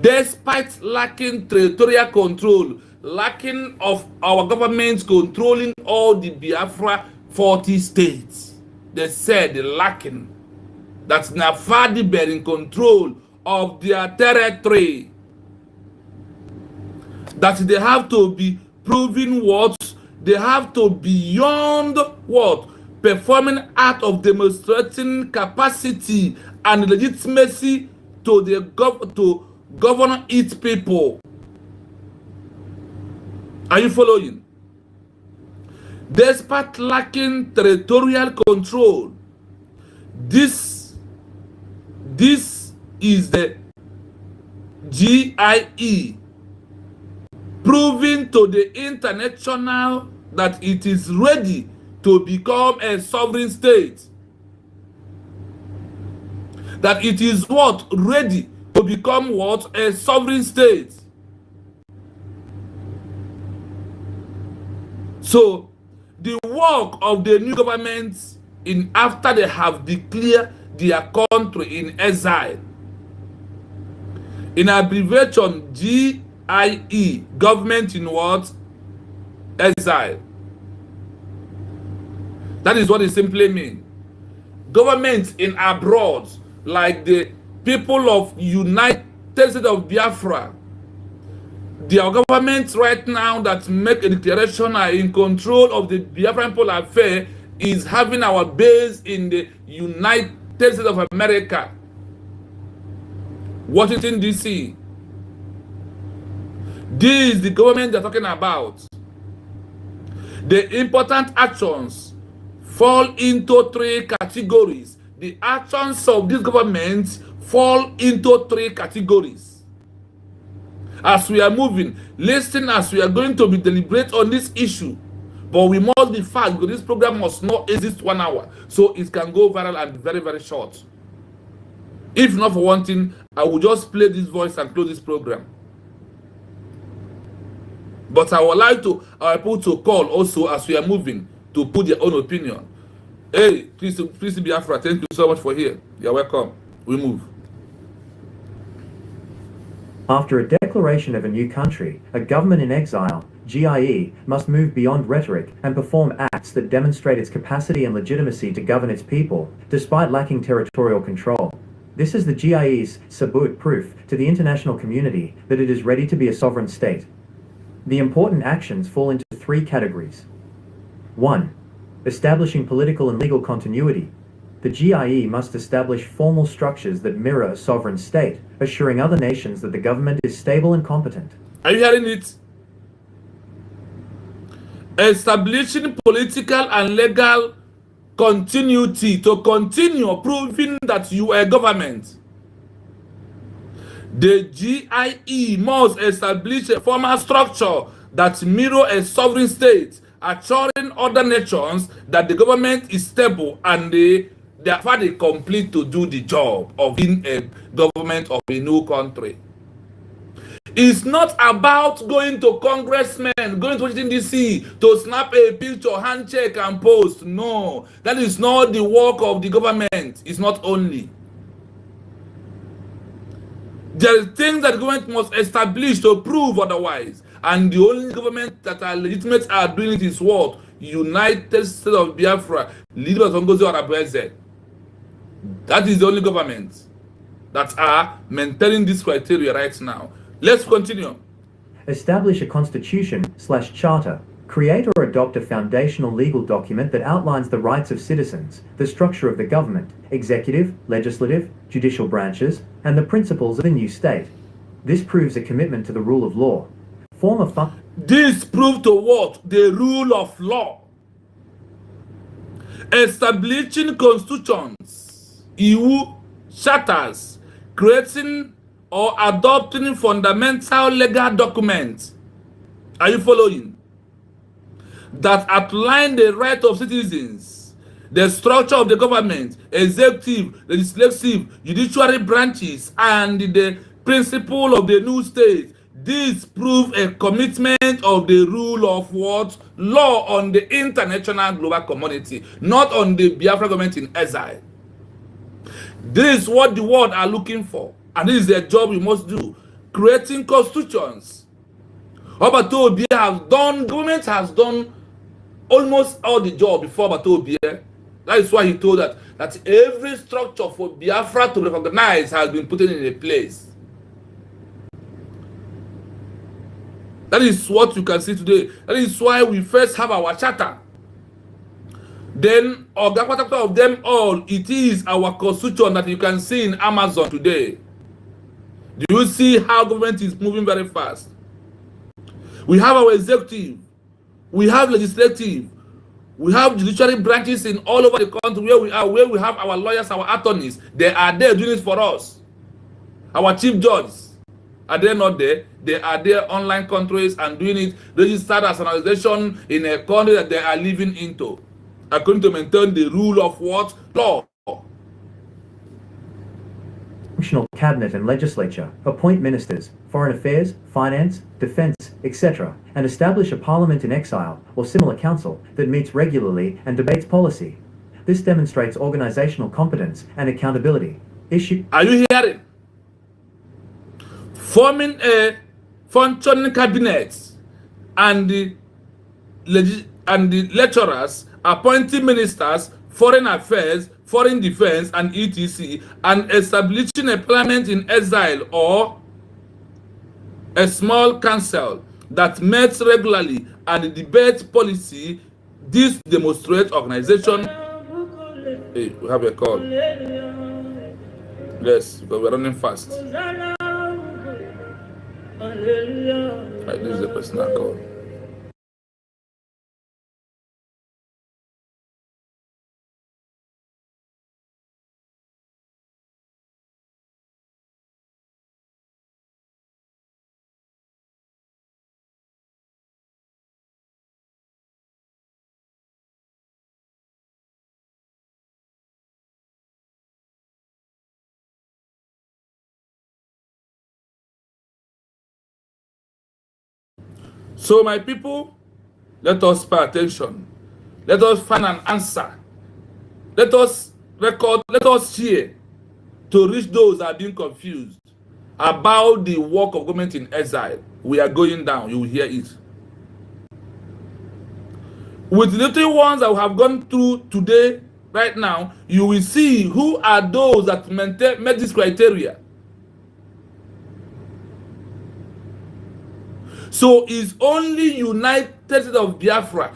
[SPEAKER 6] Despite lacking territorial control, lacking of our governments controlling all the Biafra 40 states. They said they're lacking. That's Nafadi bearing control of their territory. That they have to be proving what? They have to beyond what? Performing act of demonstrating capacity and legitimacy to the govern its people. Are you following? Despite lacking territorial control, this is the GIE proving to the international that it is ready to become a sovereign state. That it is what? Ready to become what? A sovereign state. So, the work of the new government in after they have declared their country in exile, in abbreviation GIE, government in what? Exile. That is what it simply means. Governments in abroad, like the people of United States of Biafra, their governments right now that make a declaration are in control of the Biafran people affair is having our base in the United States of America, Washington DC. This is the government they're talking about. The important actions fall into three categories. The actions of this government fall into three categories. As we are moving, listen as we are going to be deliberate on this issue. But we must be fast because this program must not exist 1 hour. So it can go viral and very, very short. If not for one thing, I will just play this voice and close this program. But I would like to our people to call also as we are moving to put their own opinion. Hey, please Biafra, thank you so much for here. You're welcome. We move.
[SPEAKER 7] After a declaration of a new country, a government in exile, GIE, must move beyond rhetoric and perform acts that demonstrate its capacity and legitimacy to govern its people, despite lacking territorial control. This is the GIE's sabut proof to the international community that it is ready to be a sovereign state. The important actions fall into three categories. 1. Establishing political and legal continuity. The GIE must establish formal structures that mirror a sovereign state, assuring other nations that the government is stable and competent.
[SPEAKER 6] Are you hearing it? Establishing political and legal continuity to continue proving that you are government. The GIE must establish a formal structure that mirrors a sovereign state, assuring other nations that the government is stable and they are complete to do the job of being a government of a new country. It's not about going to congressmen, going to Washington DC to snap a picture, handshake, and post. No, that is not the work of the government. It's not only. There are things that the government must establish to prove otherwise. And the only government that are legitimate are doing it is what? United States of Biafra, leaders of Obieze. That is the only government that are maintaining this criteria right now. Let's continue.
[SPEAKER 7] Establish a constitution/charter. Create or adopt a foundational legal document that outlines the rights of citizens, the structure of the government, executive, legislative, judicial branches, and the principles of the new state. This proves a commitment to the rule of law.
[SPEAKER 6] This proves to what? The rule of law. Establishing constitutions, EU charters, creating or adopting fundamental legal documents. Are you following? That outline the right of citizens, the structure of the government, executive, legislative, judiciary branches, and the principle of the new state. This proves a commitment of the rule of what? Law on the international global community, not on the Biafra government in exile. This is what the world are looking for. And this is the job we must do. Creating constitutions. Obieze has done, government has done almost all the job before Obieze. That is why he told that every structure for Biafra to recognize has been put in a place. That is what you can see today. That is why we first have our charter. Then, of them all, it is our constitution that you can see in Amazon today. Do you see how government is moving very fast? We have our executive, we have legislative, we have judiciary branches in all over the country where we have our lawyers, our attorneys. They are there doing it for us. Our chief judges, are they not there? They are there online countries and doing it, registered as an organization in a country that they are living into, according to maintain the rule of what? Law.
[SPEAKER 7] Functional cabinet and legislature, appoint ministers, foreign affairs, finance, defense, etc., and establish a parliament in exile or similar council that meets regularly and debates policy. This demonstrates organizational competence and accountability.
[SPEAKER 6] Are you hearing? Forming a functioning cabinet and the lecturers, appointing ministers, foreign affairs, foreign defense, and etc., and establishing a parliament in exile or a small council that meets regularly and debates policy. This demonstrates organization. Hey, we have a call. Yes, because we're running fast. Right, this is a personal call. So my people, let us pay attention. Let us find an answer. Let us record, let us share to reach those that are being confused about the work of government in exile. We are going down. You will hear it. With the little ones that we have gone through today, right now, you will see who are those that met this criteria. So it's only United States of Biafra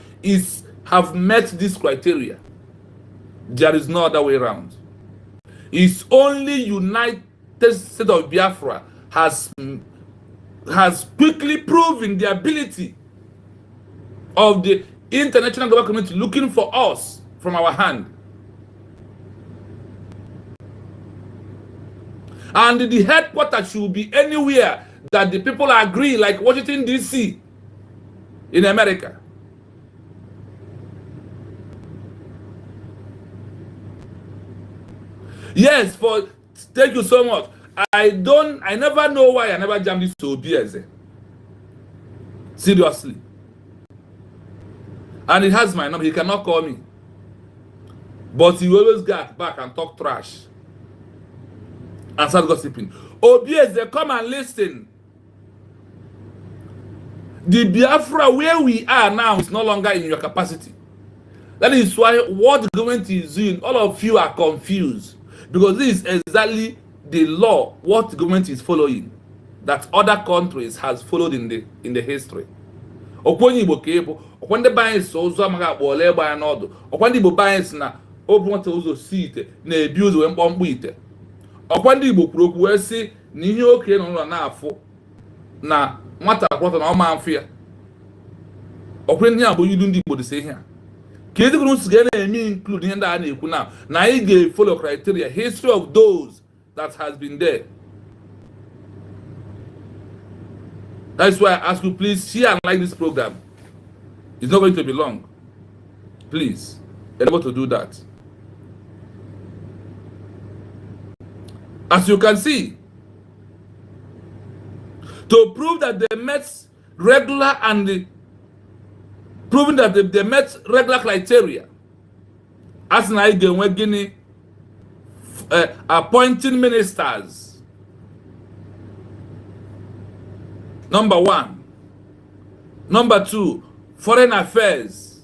[SPEAKER 6] have met this criteria. There is no other way around. It's only United States of Biafra has has quickly proven the ability of the international global community looking for us from our hand. And the headquarters should be anywhere that the people agree, like Washington, D.C. in America. Yes, thank you so much. I never know why I never jammed this to Obieze. Seriously. And he has my number. He cannot call me. But he always get back and talk trash. And start gossiping. Obieze, come and listen. The Biafra where we are now is no longer in your capacity. That is why what the government is doing, all of you are confused. Because this is exactly the law, what the government is following, that other countries has followed in the history. Okwenye Igbo ka ebo, okwende banye so ụzọ amaghị akpọ ole gba ya n'ọdụ, okwende Igbo banye si na obu nwata ụzọ si ite na-ebi ụzọ wee mkpọmkpọ ite. Okwende Igbo kwuru okwu wee sị na ihe okenye nọ n'ụlọ na-afụ na nwata akwụkwọ na ọma mfụ ya. Okwende ya bụ ilu ndị Igbo dịsị ihe a. Ka ezi kwuru nsị ga-eme include ihe ndị a na-ekwu na anyị ga-follow criteria, history of those that has been there. That's why I ask you, please share and like this program. It's not going to be long. Please, you're able to do that. As you can see, to prove that they met regular and proving that they met regular criteria, as now we're getting appointing ministers. Number 1. Number 2, foreign affairs.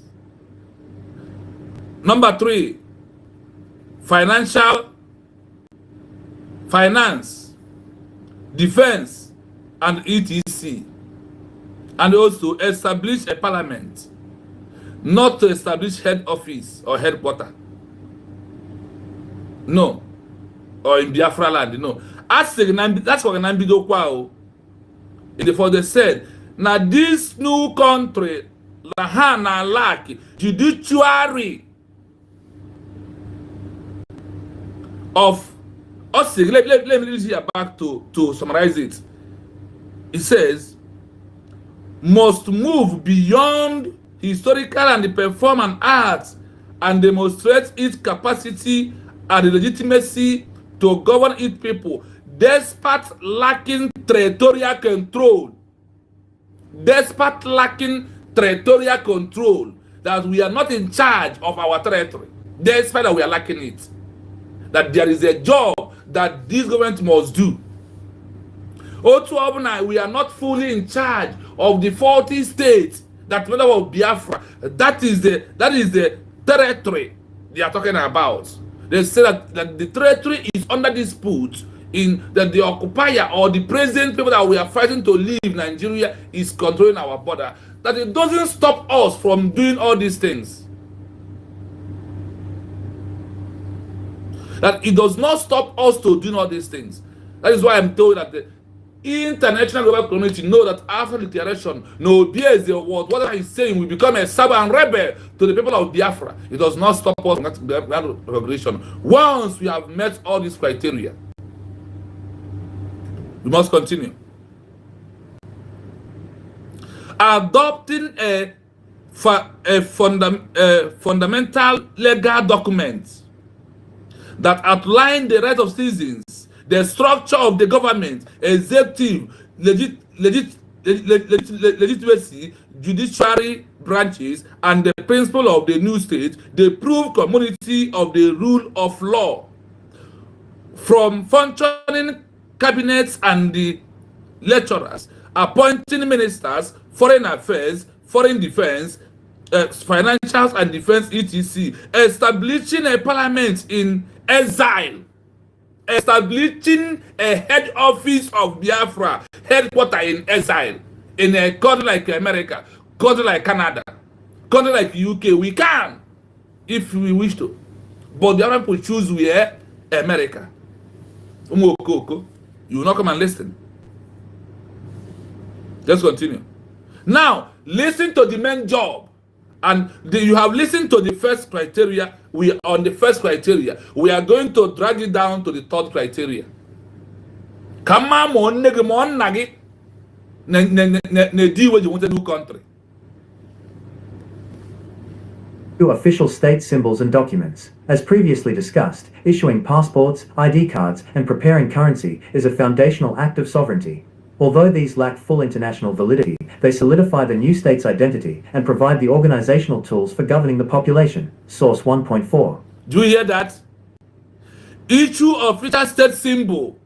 [SPEAKER 6] Number 3, finance, defense, and etc. And also establish a parliament, not to establish head office or headquarter. No. Or in Biafra land, no. That's what Nambido Kwao. Therefore, they said, now this new country, Lahana lack judiciary of us. Let me read here back to summarize it. It says, must move beyond historical and perform an art and demonstrate its capacity and legitimacy to govern its people, despite lacking territorial control. Despite lacking territorial control, that we are not in charge of our territory, despite that we are lacking it. That there is a job that this government must do. Also, we are not fully in charge of the 40 states that made up of Biafra. That is the territory they are talking about. They say that the territory is under dispute, in that the occupier or the present people that we are fighting to leave Nigeria is controlling our border. That it doesn't stop us from doing all these things. That it does not stop us to doing all these things. That is why I'm told that the international global community know that after the declaration, no Obieze or whatever he's saying will become a stubborn rebel to the people of Biafra. It does not stop us from that recognition. Once we have met all these criteria, we must continue. Adopting a fundamental legal document that outline the rights of citizens, the structure of the government, executive, legitimacy, judiciary branches, and the principle of the new state, the proof community of the rule of law. From functioning cabinets and the lecturers, appointing ministers, foreign affairs, foreign defense, financials and defense, etc., establishing a parliament in exile, establishing a head office of Biafra, headquarter in exile, in a country like America, country like Canada, country like UK. We can, if we wish to, but the other people choose where America. You will not come and listen. Let's continue. Now, listen to the main job. And you have listened to the first criteria. We are on the first criteria. We are going to drag it down to the third criteria. Come on, nagi. Ne deal with you want a new country.
[SPEAKER 7] To official state symbols and documents. As previously discussed, issuing passports, ID cards, and preparing currency is a foundational act of sovereignty. Although these lack full international validity, they solidify the new state's identity and provide the organizational tools for governing the population. Source 1.4.
[SPEAKER 6] Do you hear that? Issue official state symbol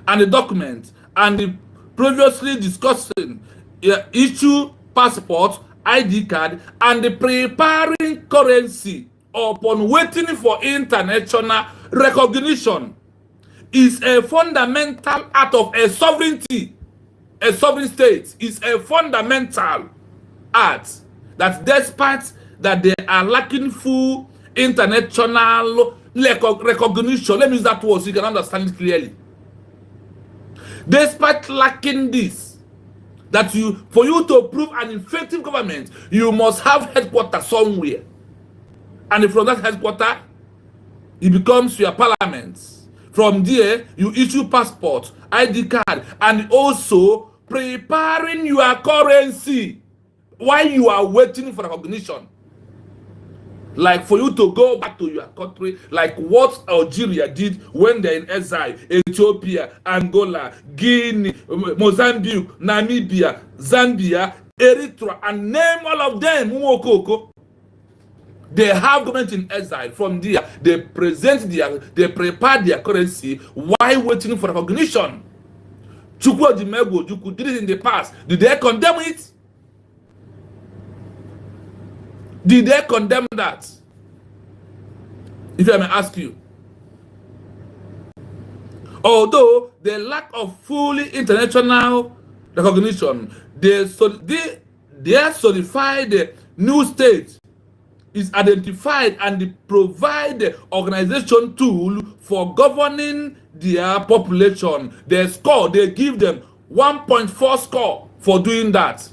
[SPEAKER 6] and the document and the previously discussing issue passport, ID card, and the preparing currency upon waiting for international recognition is a fundamental act of a sovereignty. A sovereign state is a fundamental act that despite that they are lacking full international recognition, let me use that word so you can understand it clearly. Despite lacking this, that for you to prove an effective government, you must have headquarters somewhere. And from that headquarters, it becomes your parliament. From there, you issue passport, ID card, and also preparing your currency while you are waiting for recognition. Like for you to go back to your country, like what Algeria did when they're in exile, Ethiopia, Angola, Guinea, Mozambique, Namibia, Zambia, Eritrea, and name all of them. They have government in exile. From there, they prepare their currency while waiting for recognition. Chukwu Odimegwu Ojukwu did it in the past. Did they condemn it? Did they condemn that? If I may ask you. Although the lack of fully international recognition, they solidify the new state is identified and they provide the organization tool for governing their population. They give them 1.4 score for doing that.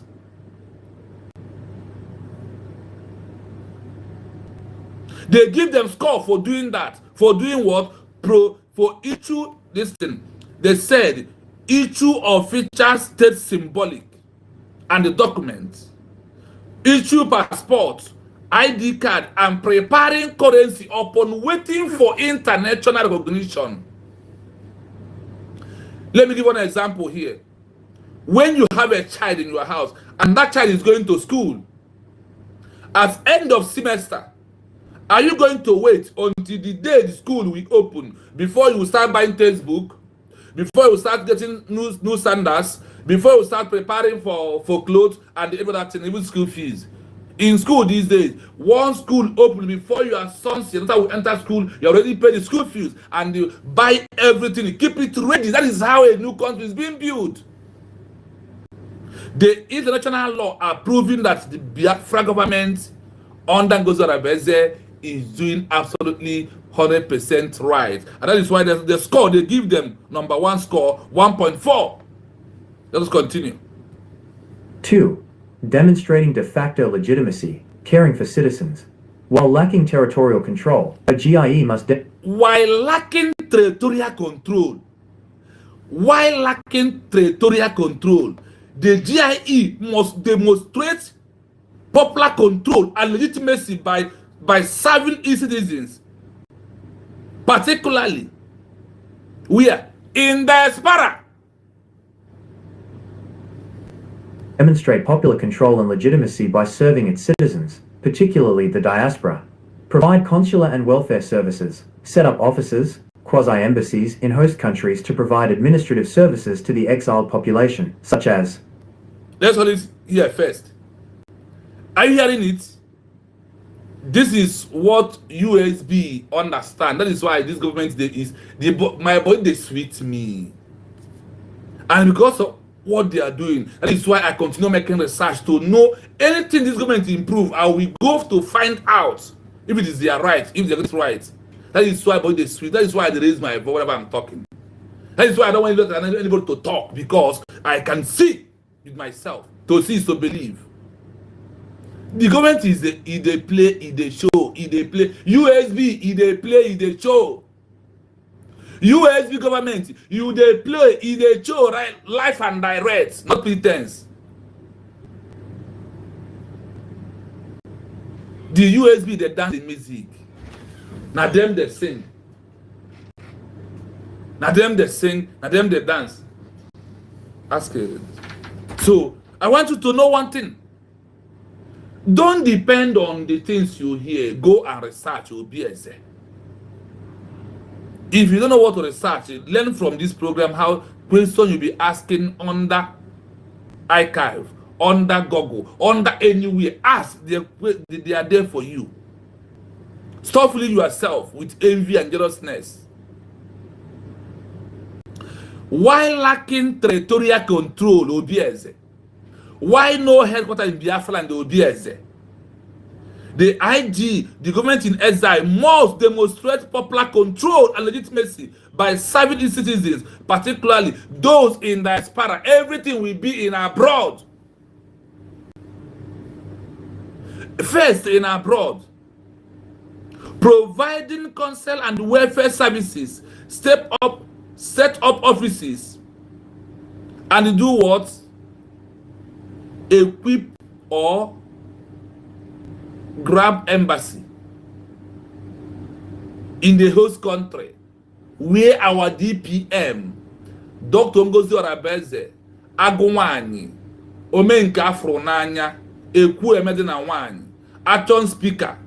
[SPEAKER 6] They give them score for doing that. For doing what? For issue this thing. They said issue official state symbolic and the document. Issue passport, ID card, and preparing currency upon waiting for international recognition. Let me give one example here. When you have a child in your house and that child is going to school, at end of semester, are you going to wait until the day the school will open before you start buying textbook, before you start getting new sandals, before you start preparing for clothes and every other thing, even school fees? In school these days, one school open before your sons will enter school, you already pay the school fees and you buy everything, you keep it ready. That is how a new country is being built. The international law are proving that the Biafra government under Obieze is doing absolutely 100% right. And that is why the score, they give them number one score, 1.4. Let us continue.
[SPEAKER 7] 2. Demonstrating de facto legitimacy, caring for citizens. While lacking territorial control, a GIE must
[SPEAKER 6] while lacking territorial control, the GIE must demonstrate popular control and legitimacy by serving its citizens, particularly where in diaspora.
[SPEAKER 7] Demonstrate popular control and legitimacy by serving its citizens, particularly the diaspora. Provide consular and welfare services. Set up offices, quasi-embassies in host countries to provide administrative services to the exiled population, such as...
[SPEAKER 6] Let's hold it here first. Are you hearing it? This is what USB understand. That is why this government my body they sweet me. And because of what they are doing, that is why I continue making research to know anything this government improve. I will go to find out if it is their right, if they get it right. That is why body they sweet. That is why I raise my voice whenever I'm talking. That is why I don't want anybody to talk, because I can see with myself. To see is to believe. The government is they play, is they show, is they play. USB, is they play, is they show. USB government, you they play, is they show, right? Life and direct, not pretense. The USB they dance the music. Now them they sing. Now them they sing, now them they dance. Ask it. So I want you to know one thing. Don't depend on the things you hear. Go and research Obieze. If you don't know what to research, learn from this program how questions you'll be asking under archive, under Google, under anywhere. Ask. They are there for you. Stop fooling yourself with envy and jealousness. Why lacking territorial control, Obieze? Why no headquarters in Biafra and the Obieze? The IG, the government in exile, must demonstrate popular control and legitimacy by serving its citizens, particularly those in diaspora. Everything will be in abroad. First, in abroad. Providing counsel and welfare services, set up offices, and do what? Equip or grab embassy in the host country where our DPM, Dr. Ngozi Obieze, Agwani, Omenka Afronanya, Ekwu Emedina Wani, Aton speaker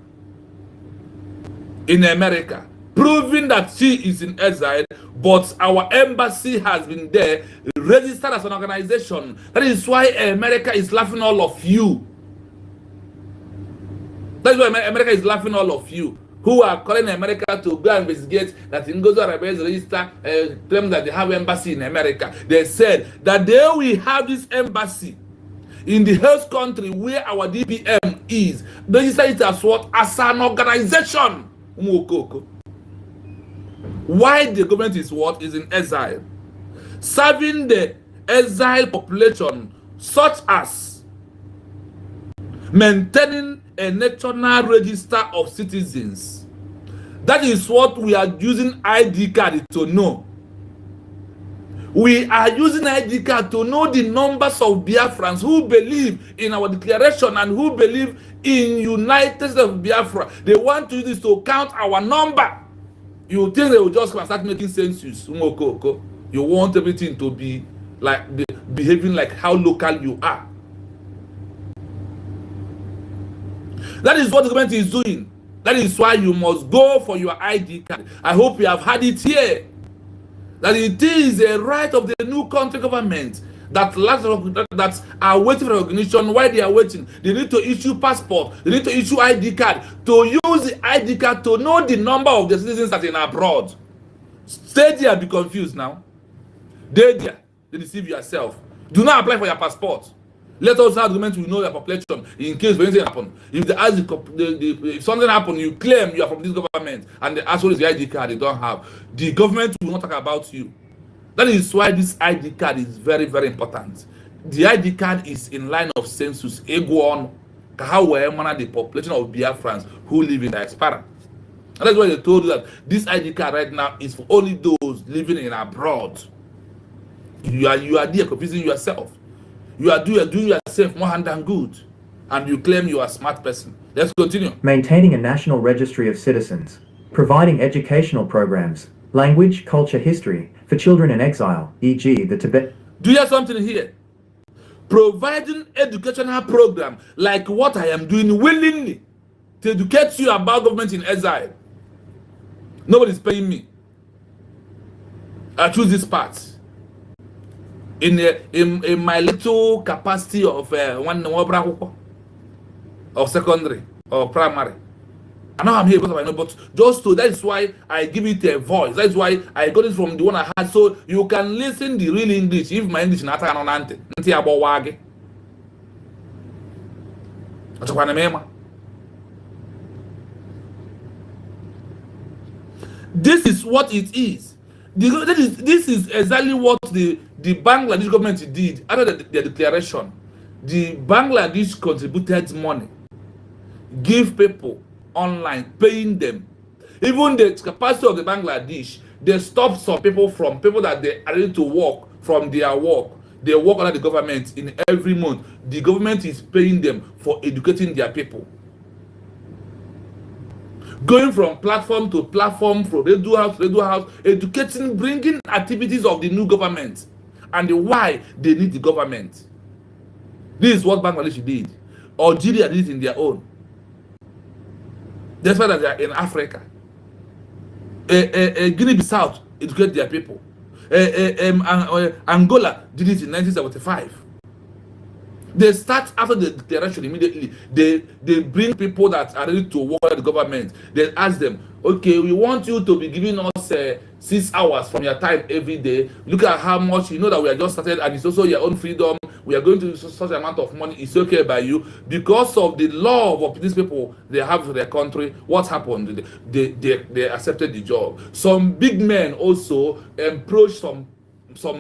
[SPEAKER 6] in America, proving that she is in exile, but our embassy has been there, registered as an organization. That is why America is laughing all of you. That's why America is laughing all of you who are calling America to go and investigate that Ngozi Obieze register, claim that they have embassy in America. They said that they will have this embassy in the host country where our DPM is. Register it as what? As an organization. Why the government is what? Is in exile. Serving the exile population, such as maintaining a national register of citizens. That is what we are using ID card to know. We are using ID card to know the numbers of Biafrans who believe in our declaration and who believe in United States of Biafra. They want to use this to count our number. You think they will just come and start making census? You want everything to be like behaving like how local you are. That is what the government is doing. That is why you must go for your ID card. I hope you have had it here. That it is a right of the new country government that are waiting for recognition. Why they are waiting? They need to issue passport. They need to issue ID card. To use the ID card to know the number of the citizens that are in abroad. Stay there, be confused now. Stay there. They deceive yourself. Do not apply for your passport. Let us have the government will know your population in case anything happen. If they ask if something happen, you claim you are from this government and they ask what is the ID card they don't have. The government will not talk about you. That is why this ID card is very, very important. The ID card is in line of census. Eguon, the population of Biafrans who live in diaspora. And that's why they told you that this ID card right now is for only those living in abroad. You are there confusing yourself. You are doing yourself more harm than good, and you claim you are a smart person. Let's continue.
[SPEAKER 7] Maintaining a national registry of citizens, providing educational programs, language, culture, history for children in exile, e.g. the Tibet.
[SPEAKER 6] Do you have something here? Providing educational program like what I am doing willingly to educate you about government in exile. Nobody's paying me. I choose this part. In my little capacity of of secondary or primary. I know I'm here because I know, but just to that is why I give it a voice. That's why I got it from the one I had, so you can listen the real English. If my English not anti about wage. This is what it is. This is exactly what the Bangladesh government did after their declaration. The Bangladesh contributed money, give people online, paying them. Even the capacity of the Bangladesh, they stopped some people that they are ready to work from their work. They work under the government in every month. The government is paying them for educating their people. Going from platform to platform, from radio house to radio house, educating, bringing activities of the new government and why they need the government. This is what Bangladesh did. Algeria did it in their own. That's why they are in Africa. Guinea-Bissau educate their people. Angola did it in 1975. They start after the declaration immediately. They bring people that are ready to work at the government. They ask them, okay, we want you to be giving us 6 hours from your time every day. Look at how much, you know that we are just started, and it's also your own freedom. We are going to use such amount of money. It's okay by you. Because of the love of these people they have for their country, what happened? They accepted the job. Some big men also approached some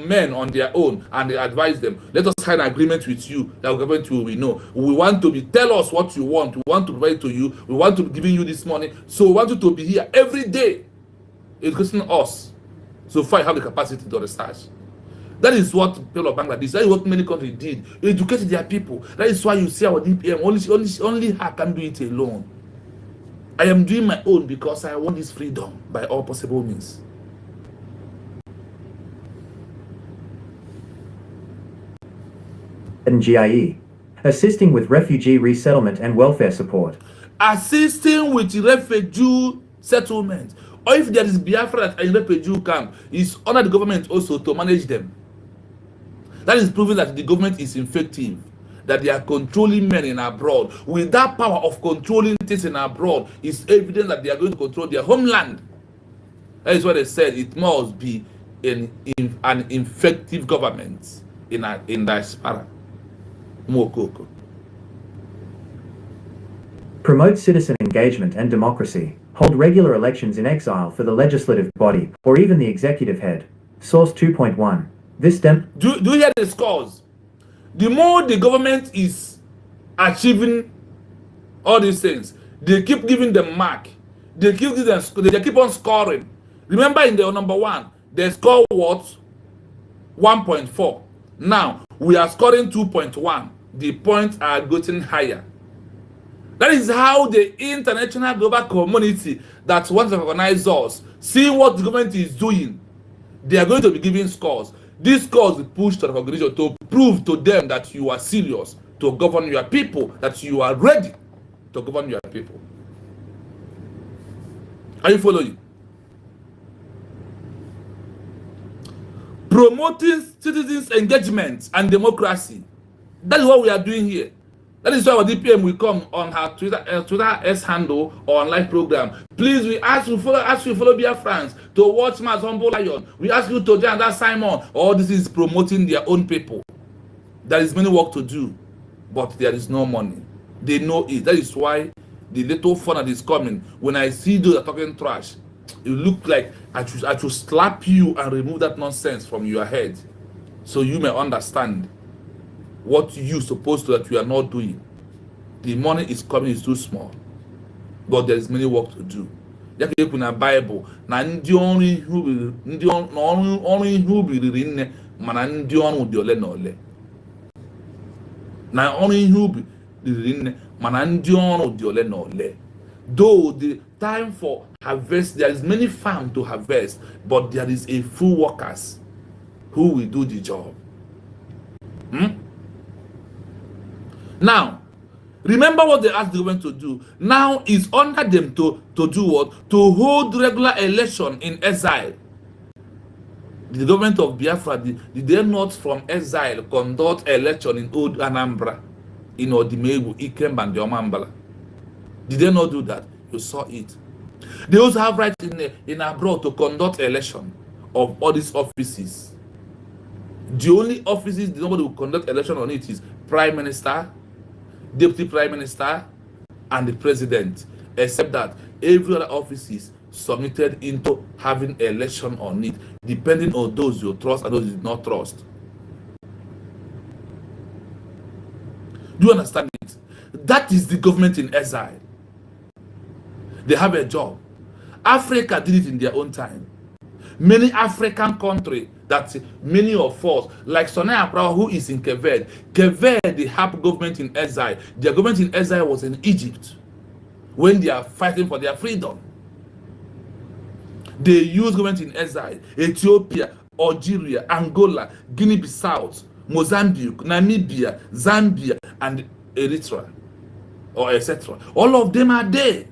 [SPEAKER 6] men on their own, and they advise them, let us sign an agreement with you that we're going to, we know, we want to be, tell us what you want, we want to provide to you, we want to be giving you this money, so we want you to be here every day educating us, so far you have the capacity to restart. That is what people of Bangladesh, that is what many countries did, educated their people. That is why you see our DPM, only her can do it alone. I am doing my own because I want this freedom by all possible means.
[SPEAKER 7] And GIE, assisting with refugee resettlement and welfare support.
[SPEAKER 6] Assisting with refugee settlement, or if there is Biafra in refugee camp, is under the government also to manage them. That is proving that the government is effective, that they are controlling men in abroad. With that power of controlling things in abroad, it's evident that they are going to control their homeland. That is why they said it must be an effective government in diaspora. Mokoko.
[SPEAKER 7] Promote citizen engagement and democracy. Hold regular elections in exile for the legislative body or even the executive head. Source 2.1. Do
[SPEAKER 6] you hear the scores? The more the government is achieving all these things, they keep giving them mark. They keep on scoring. Remember in the number 1, they score what? 1.4. Now we are scoring 2.1. The points are getting higher. That is how the international global community that wants to organize us see what the government is doing. They are going to be giving scores. These scores will push to the organization to prove to them that you are serious to govern your people, that you are ready to govern your people. Are you following? Promoting citizens' engagement and democracy. That is what we are doing here. That is why our DPM will come on her Twitter S handle or on live program. Please, we ask you follow Biafrans to watch Mass Humble Lion. We ask you to join that Simon. All this is promoting their own people. There is many work to do, but there is no money. They know it. That is why the little fun that is coming. When I see those that are talking trash, it look like I should slap you and remove that nonsense from your head, so you may understand what you supposed to that you are not doing. The money is coming is too small, but there is many work to do. Ya ka ekwu na Bible na ndị ọrụ ihe ubi riri nne mana ndị ọrụ dị ole na ole. Na ọrụ ihe ubi riri nne mana ndị ọrụ dị ole na ole. Though the time for harvest, there is many farms to harvest, but there is a few workers who will do the job. Now, remember what they asked the government to do. Now it's under them to do what? To hold regular election in exile. The government of Biafra, did they not from exile conduct election in Old Anambra, in Odimegu, Ikemba, and Diomambala? Did they not do that? You saw it. They also have right in abroad to conduct election of all these offices. The only offices nobody will conduct election on it is Prime Minister, Deputy Prime Minister, and the President. Except that every other offices, submitted into having election on it, depending on those you trust and those you do not trust. Do you understand it? That is the government in exile. They have a job. Africa did it in their own time. Many African countries, that many of us, like Sonaya Prawa, who is in Keved, they have government in exile. Their government in exile was in Egypt when they are fighting for their freedom. They use government in exile. Ethiopia, Algeria, Angola, Guinea-Bissau, Mozambique, Namibia, Zambia, and Eritrea, or etc. All of them are there.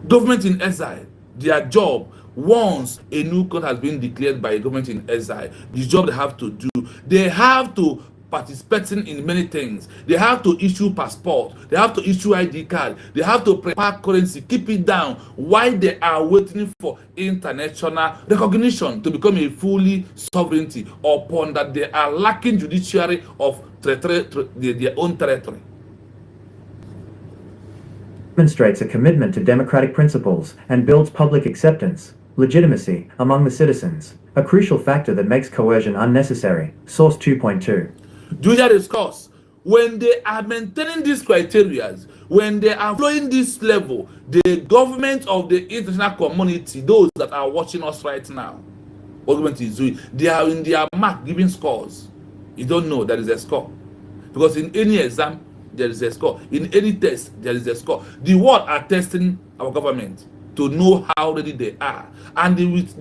[SPEAKER 6] Government in exile, their job, once a new country has been declared by a government in exile, the job they have to do, they have to participate in many things. They have to issue passport, they have to issue ID card, they have to prepare currency, keep it down while they are waiting for international recognition to become a fully sovereignty, upon that they are lacking judiciary of their own territory.
[SPEAKER 7] Demonstrates a commitment to democratic principles and builds public acceptance, legitimacy among the citizens, a crucial factor that makes coercion unnecessary. Source 2.2.
[SPEAKER 6] Do you hear this course? When they are maintaining these criteria, when they are following this level, the government of the international community, those that are watching us right now, what government is doing, they are in their mark giving scores. You don't know there is a score. Because in any exam, there is a score. In any test, there is a score. The world are testing our government to know how ready they are. And with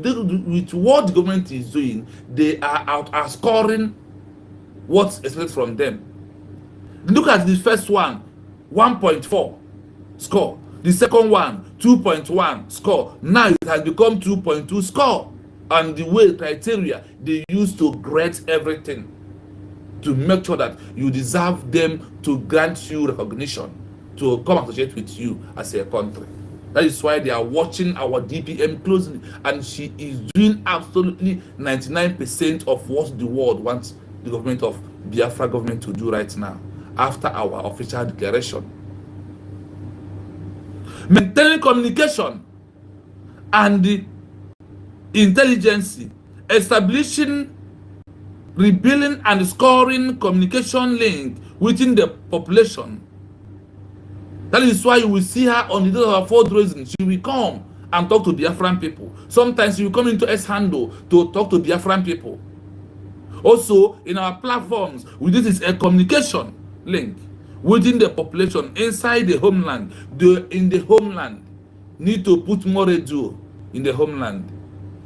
[SPEAKER 6] what the government is doing, they are scoring what's expected from them. Look at the first one, 1.4 score. The second one, 2.1 score. Now it has become 2.2 score. And the way criteria they use to grade everything, to make sure that you deserve them to grant you recognition, to come associate with you as a country. That is why they are watching our DPM closely, and she is doing absolutely 99% of what the world wants the government of Biafra government to do right now, after our official declaration. Maintaining communication and the intelligence, establishing, rebuilding and scoring communication link within the population. That is why you will see her on the day of her fundraising. She will come and talk to Biafran people. Sometimes she will come into S-Handle to talk to Biafran people. Also, in our platforms, this is a communication link within the population, inside the homeland. In the homeland, need to put more radio in the homeland.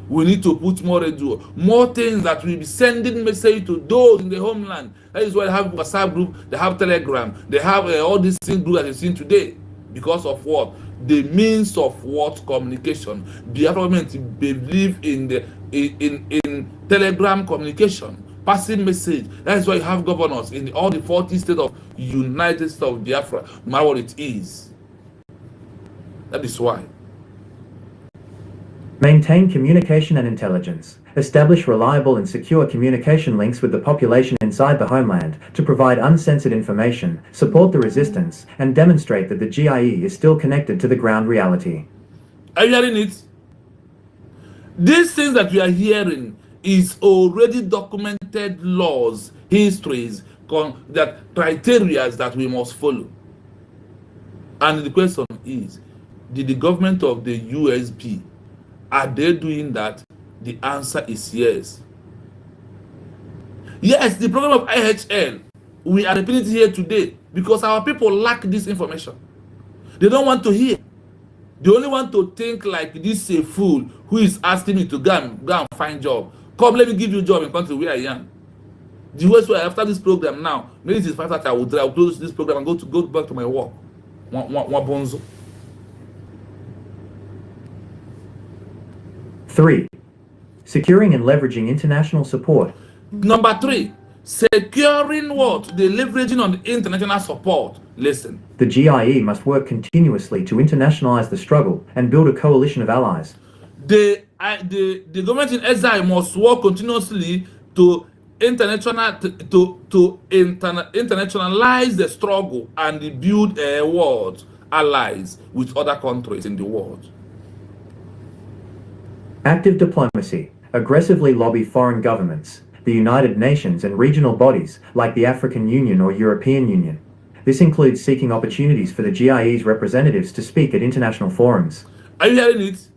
[SPEAKER 6] We need to put more radio, more things that will be sending message to those in the homeland. That is why they have WhatsApp group, they have Telegram, they have all these things that you've seen today. Because of what? The means of what? Communication. The government believe in the in Telegram communication, passing message. That is why you have governors in all the 40 states of United States of Biafra, no matter what it is. That is why.
[SPEAKER 7] Maintain communication and intelligence. Establish reliable and secure communication links with the population inside the homeland to provide uncensored information, support the resistance, and demonstrate that the GIE is still connected to the ground reality.
[SPEAKER 6] Are you hearing it? These things that we are hearing is already documented laws, histories, that criteria that we must follow. And the question is, did the government of the USB, are they doing that? The answer is yes. Yes, the problem of IHL, we are repeating it here today because our people lack this information. They don't want to hear. They only want to think like this a fool who is asking me to go and find job. Come, let me give you a job in country where I am. The worst way after this program now, maybe it is 5:30, I will close this program and go back to my work. One bonzo.
[SPEAKER 7] 3. Securing and leveraging international support.
[SPEAKER 6] Number 3, securing what? The leveraging on the international support. Listen.
[SPEAKER 7] The GIE must work continuously to internationalize the struggle and build a coalition of allies.
[SPEAKER 6] The government in exile must work continuously to internationalize the struggle and build a world allies with other countries in the world.
[SPEAKER 7] Active diplomacy, aggressively lobby foreign governments, the United Nations and regional bodies like the African Union or European Union. This includes seeking opportunities for the GIE's representatives to speak at international forums.
[SPEAKER 6] Are you hearing it?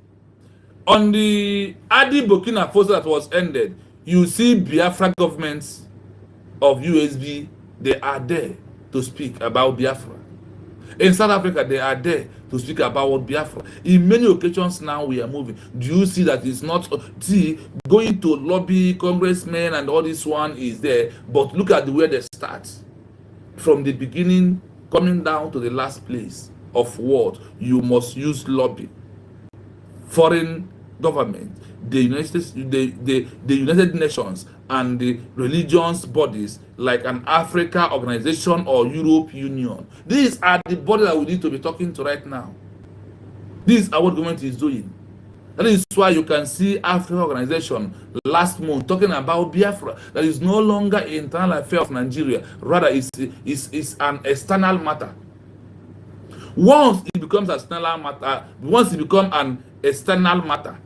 [SPEAKER 6] On the Adi Burkina Faso that was ended, you see Biafra governments of USB, they are there to speak about Biafra. In South Africa, they are there to speak about Biafra. In many occasions now we are moving. Do you see that it's not, see, going to lobby congressmen and all this one is there, but look at the way they start. From the beginning, coming down to the last place of what you must use lobby. Foreign government, the United Nations, and the religious bodies like an Africa organization or Europe Union. These are the bodies that we need to be talking to right now. These are what government is doing. That is why you can see Africa organization last month talking about Biafra. That is no longer an internal affair of Nigeria. Rather, it's an external matter. Once it becomes an external matter,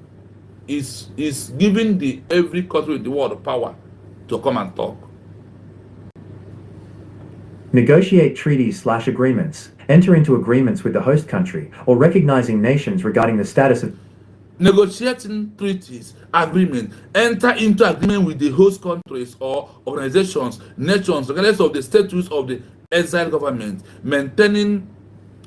[SPEAKER 6] is giving every country in the world power to come and talk.
[SPEAKER 7] Negotiate treaties/agreements, enter into agreements with the host country, or recognizing nations regarding the status of
[SPEAKER 6] Negotiating treaties, agreement, enter into agreement with the host countries or organizations, nations, regardless of the status of the exiled government, maintaining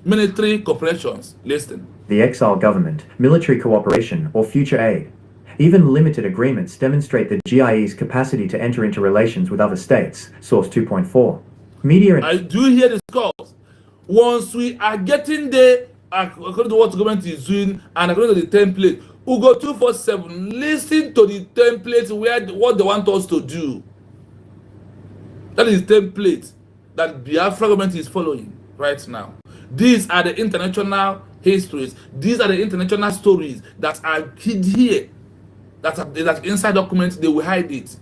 [SPEAKER 6] military cooperations. Listen.
[SPEAKER 7] The exile government, military cooperation, or future aid. Even limited agreements demonstrate the GIE's capacity to enter into relations with other states. Source 2.4. Media.
[SPEAKER 6] I do hear this calls. Once we are getting there, according to what the government is doing and according to the template, we go 247. Listen to the template what they want us to do. That is the template that Biafra government is following right now. These are the international histories. These are the international stories that are hid here. That inside documents, they will hide it.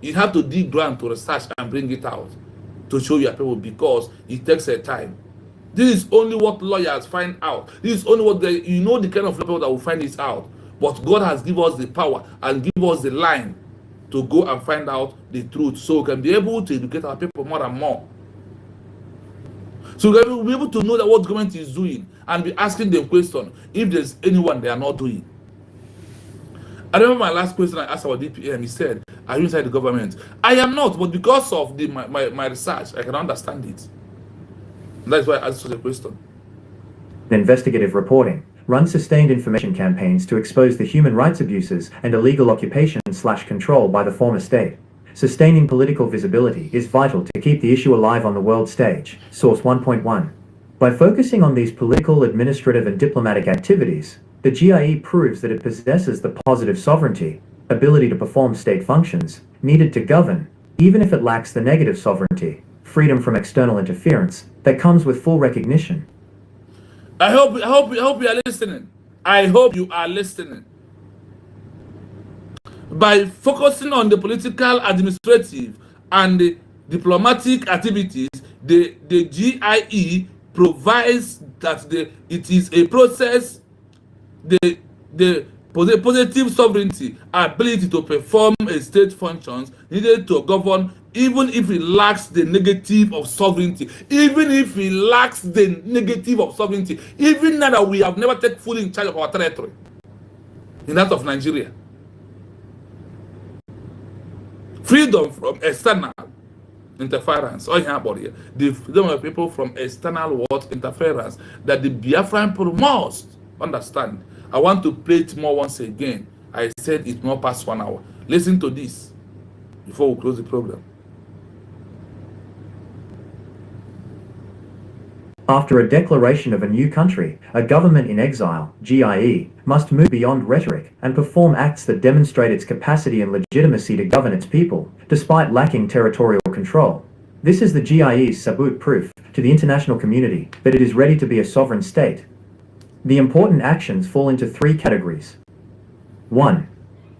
[SPEAKER 6] You have to dig ground to research and bring it out to show your people because it takes a time. This is only what lawyers find out. This is only what the kind of people that will find this out. But God has given us the power and give us the line to go and find out the truth so we can be able to educate our people more and more. So we will be able to know that what government is doing and be asking them questions if there's anyone they are not doing. I remember my last question I asked our DPM, he said, are you inside the government? I am not, but because of my research, I can understand it. That's why I asked the question.
[SPEAKER 7] Investigative reporting. Run sustained information campaigns to expose the human rights abuses and illegal occupation/control by the former state. Sustaining political visibility is vital to keep the issue alive on the world stage. Source 1.1. By focusing on these political, administrative, and diplomatic activities, the GIE proves that it possesses the positive sovereignty, ability to perform state functions, needed to govern, even if it lacks the negative sovereignty, freedom from external interference, that comes with full recognition.
[SPEAKER 6] I hope you are listening. I hope you are listening. By focusing on the political, administrative, and the diplomatic activities, the GIE provides that it is a process, the positive sovereignty, ability to perform a state functions needed to govern, even if it lacks the negative of sovereignty, even if it lacks the negative of sovereignty, even now that we have never taken fully in charge of our territory, in that of Nigeria. Freedom from external interference. Oh, yeah, about here. The freedom of people from external what interference that the Biafran people must understand. I want to play it more once again. I said it's not past 1 hour. Listen to this before we close the program.
[SPEAKER 7] After a declaration of a new country, a government in exile, GIE, must move beyond rhetoric and perform acts that demonstrate its capacity and legitimacy to govern its people, despite lacking territorial control. This is the GIE's sabut proof to the international community that it is ready to be a sovereign state. The important actions fall into 3 categories. 1.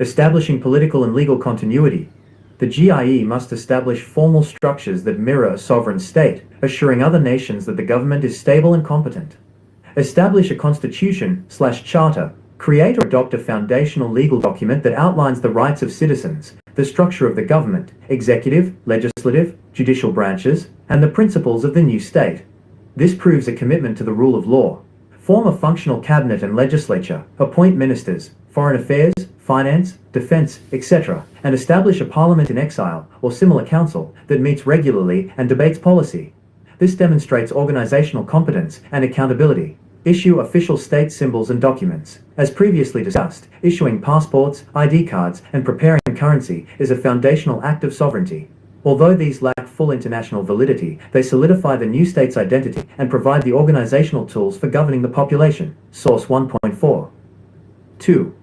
[SPEAKER 7] Establishing political and legal continuity. The GIE must establish formal structures that mirror a sovereign state, assuring other nations that the government is stable and competent. establish a constitution/charter, create or adopt a foundational legal document that outlines the rights of citizens, the structure of the government, executive, legislative, judicial branches, and the principles of the new state. This proves a commitment to the rule of law. Form a functional cabinet and legislature, appoint ministers, foreign affairs, finance, defense, etc., and establish a parliament in exile or similar council that meets regularly and debates policy. This demonstrates organizational competence and accountability. Issue official state symbols and documents. As previously discussed, issuing passports, ID cards, and preparing currency is a foundational act of sovereignty. Although these lack full international validity, they solidify the new state's identity and provide the organizational tools for governing the population. Source 1.4. 2.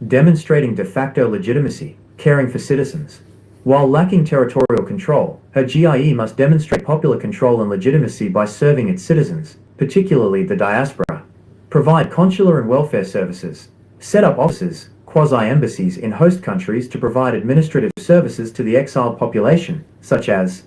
[SPEAKER 7] Demonstrating de facto legitimacy, caring for citizens. While lacking territorial control, a GIE must demonstrate popular control and legitimacy by serving its citizens, particularly the diaspora. Provide consular and welfare services. Set up offices, quasi-embassies in host countries to provide administrative services to the exiled population, such as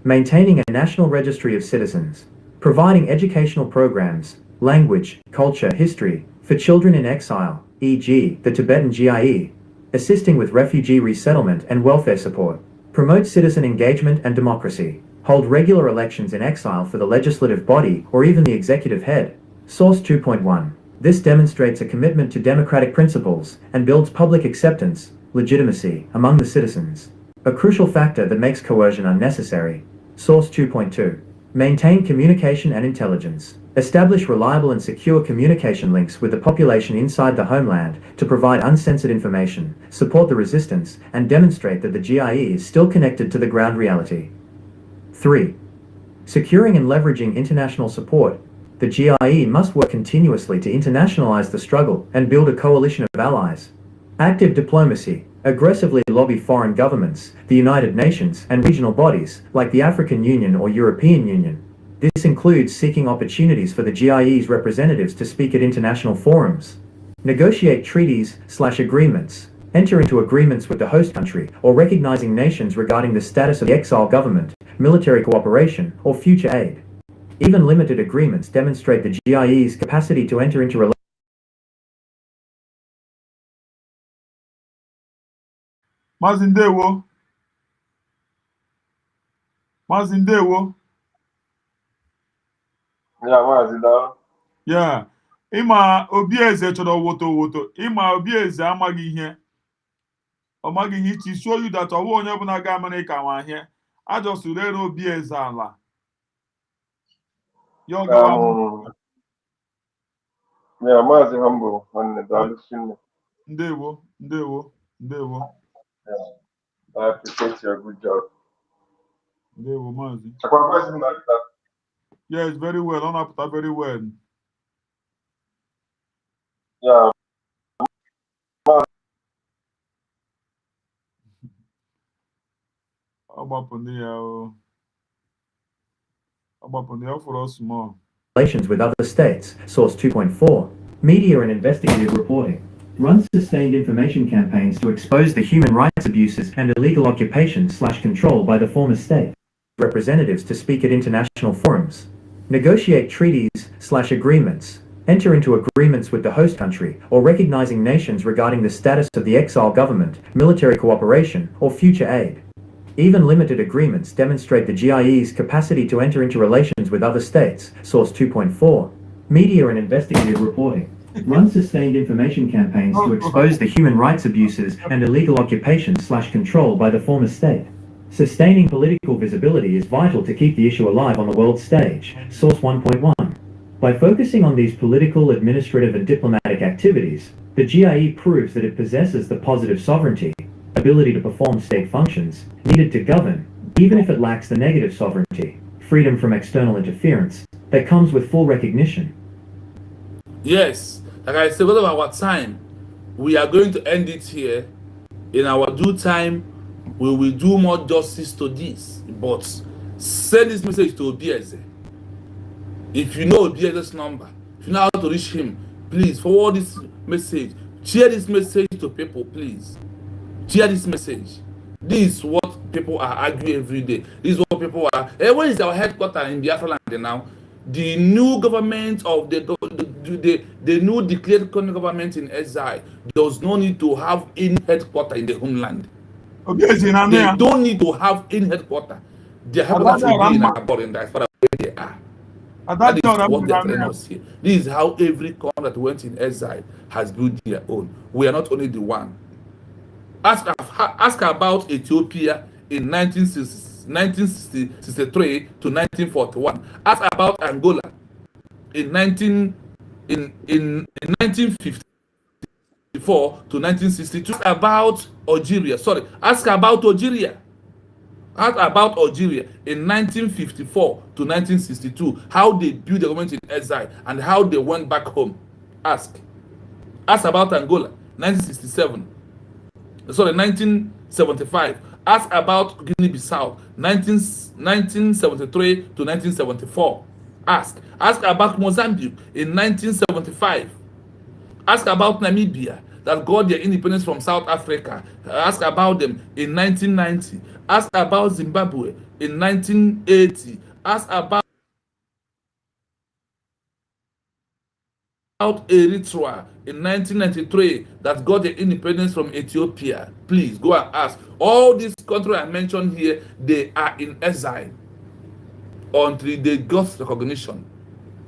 [SPEAKER 7] maintaining a national registry of citizens, providing educational programs, language, culture, history, for children in exile, e.g., the Tibetan GIE, assisting with refugee resettlement and welfare support, promote citizen engagement and democracy, hold regular elections in exile for the legislative body or even the executive head. Source 2.1. This demonstrates a commitment to democratic principles and builds public acceptance, legitimacy, among the citizens, a crucial factor that makes coercion unnecessary. Source 2.2. Maintain communication and intelligence. Establish reliable and secure communication links with the population inside the homeland to provide uncensored information, support the resistance, and demonstrate that the GIE is still connected to the ground reality. 3. Securing and leveraging international support. The GIE must work continuously to internationalize the struggle and build a coalition of allies. Active diplomacy. Aggressively lobby foreign governments, the United Nations, and regional bodies, like the African Union or European Union. This includes seeking opportunities for the GIE's representatives to speak at international forums. Negotiate treaties/agreements. Enter into agreements with the host country or recognizing nations regarding the status of the exile government, military cooperation, or future aid. Even limited agreements demonstrate the GIE's capacity to enter into relations.
[SPEAKER 5] Mazindewo. Mazindewo.
[SPEAKER 8] Yeah, Mazida.
[SPEAKER 5] Yeah. Ịma Obieze chọrọ woto. Ịma Obieze amaghị ihe. Ọ maghị ihe to show you that ọwụ onye ọbụla ga Amerịka nwa ihe. A just rere Obieze ala.
[SPEAKER 8] Yeah, Mazi humble on the Dallas.
[SPEAKER 5] Ndewo.
[SPEAKER 8] Yeah, I appreciate your good job.
[SPEAKER 5] Ndewo, Mazi.
[SPEAKER 8] Like that.
[SPEAKER 5] Yes, very well. Onapụta very well.
[SPEAKER 8] Yeah.
[SPEAKER 5] Ọgbapụnụ ya for us more.
[SPEAKER 7] Relations with other states. Source 2.4. Media and investigative reporting. Runs sustained information campaigns to expose the human rights abuses and illegal occupation/control by the former state. Representatives to speak at international forums. Negotiate treaties/agreements. Enter into agreements with the host country or recognizing nations regarding the status of the exile government, military cooperation, or future aid. Even limited agreements demonstrate the GIE's capacity to enter into relations with other states. Source 2.4. Media and investigative reporting. Runs sustained information campaigns to expose the human rights abuses and illegal occupation/control by the former state. Sustaining political visibility is vital to keep the issue alive on the world stage. Source 1.1. By focusing on these political, administrative, and diplomatic activities, the GIE proves that it possesses the positive sovereignty, ability to perform state functions, needed to govern, even if it lacks the negative sovereignty, freedom from external interference, that comes with full recognition.
[SPEAKER 6] Yes, like I said, because of our time, we are going to end it here. In our due time, we will do more justice to this. But send this message to Obieze. If you know Obieze's number, if you know how to reach him, please forward this message. Share this message to people, please. Share this message. This is what people are arguing every day. This is what people are. Where is our headquarters in Biafra land now? The new government of the the new declared colonial government in exile, there was no need to have any headquarter in the homeland.
[SPEAKER 5] Obieze na
[SPEAKER 6] They
[SPEAKER 5] ya.
[SPEAKER 6] don't need to have any headquarter. Their headquarters will be in Abor, in diaspora where they are. That is what they are telling us here. This is how every country that went in exile has built their own. We are not only the one. Ask about Ethiopia in 1963 to 1941. Ask about Angola in 1954 to 1962. Ask about Algeria. Sorry, ask about Algeria. Ask about Algeria in 1954 to 1962. How they built the government in exile and how they went back home. Ask about Angola 1967. Sorry, 1975. Ask about Guinea-Bissau, 1973 to 1974. Ask about Mozambique in 1975. Ask about Namibia that got their independence from South Africa. Ask about them in 1990. Ask about Zimbabwe in 1980. Ask about Eritrea in 1993 that got the independence from Ethiopia. Please go and ask. All these countries I mentioned here, they are in exile until they got recognition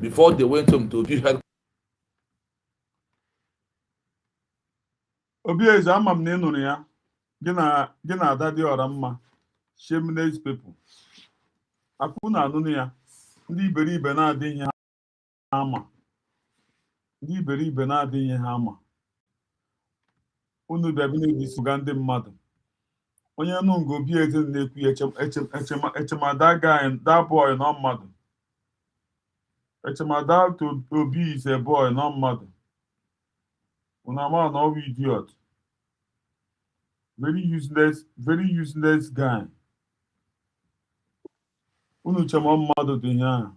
[SPEAKER 6] before they went home to be.
[SPEAKER 5] Obieze, ama m na ị nụrụ ya. Gị na ada dị ọra mma. Shameless people. Akwụ na anụnụ ya. Ndị iberibe na-adịghị ha ama. Ndị iberibe na-adịghị ha ama. Unu bịa na-edisuga ndị mmadụ. Onye nụ nga Obieze na-ekwu ya echemada guy, that boy no mmadụ. Echemada to Obi is a boy no mmadụ. Una man no idiot. Very useless guy. Unu chema mmadụ dị ya.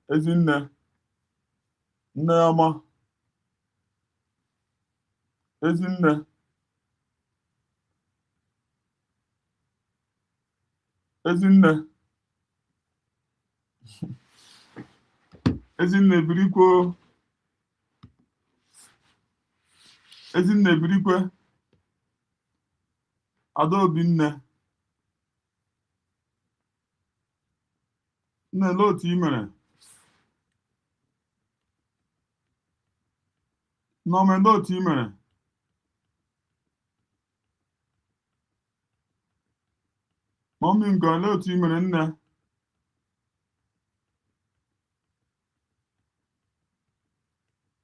[SPEAKER 5] Ezinne. Nne ọma. Ezinne. Ezinne birikwo. Ezinne birikwe. Adaobi nne. Nne lee otu i mere. Nneọma lee otu i mere. Mọmị ngo lee otu i mere nne.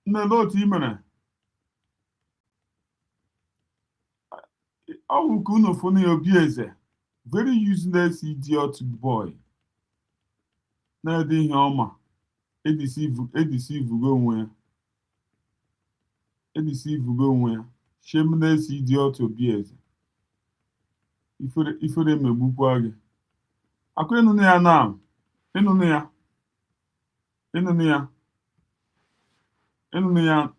[SPEAKER 5] Nne lee otu i mere. Ọ bụ ka unu fụnụ ya Obieze. Very useless idiot boy. Na-ede ihe ọma. Edisivugo onwe ya. Shameless idiot Obieze. Ifere megbukwa gị. Akụ ịnụnụ ya na. Ịnụnụ ya.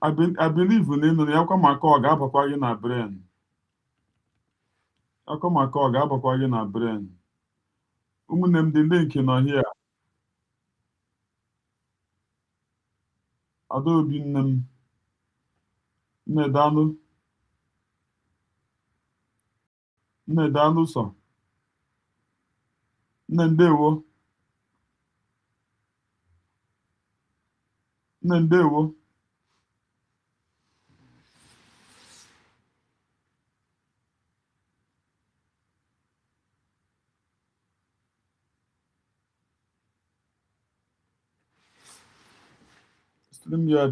[SPEAKER 5] I believe na ịnụnụ ya kwa maka ọ ga-abakwa gị na brain. Ụmụnne m dị ndị nke nọ here. Adaobi nne m. Nne daalụ sọ. Nne ndewo. Stream ya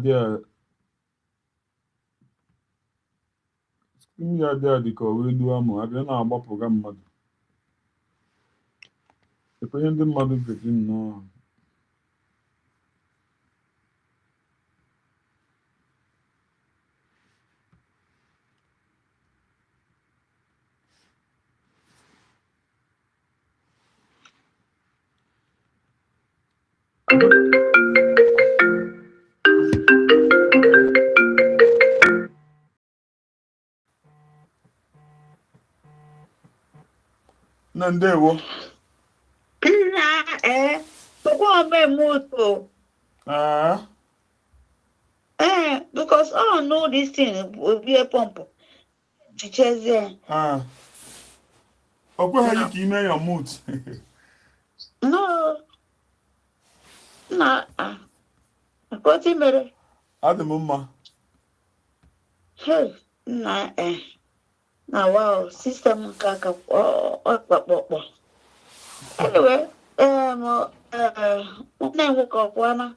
[SPEAKER 5] dị ka o wee duo amụ abịa na-agbapụga mmadụ. Ekwenye ndị mmadụ gaji nnọọ. Nandewo.
[SPEAKER 9] Pina, me moto. Because I know this thing will be a pump. Teachers there.
[SPEAKER 5] Okay, how you keep your mood?
[SPEAKER 9] No, what's the matter?
[SPEAKER 5] At the mama.
[SPEAKER 9] Hey, now wow, system kaka. Anyway, what name woke up one?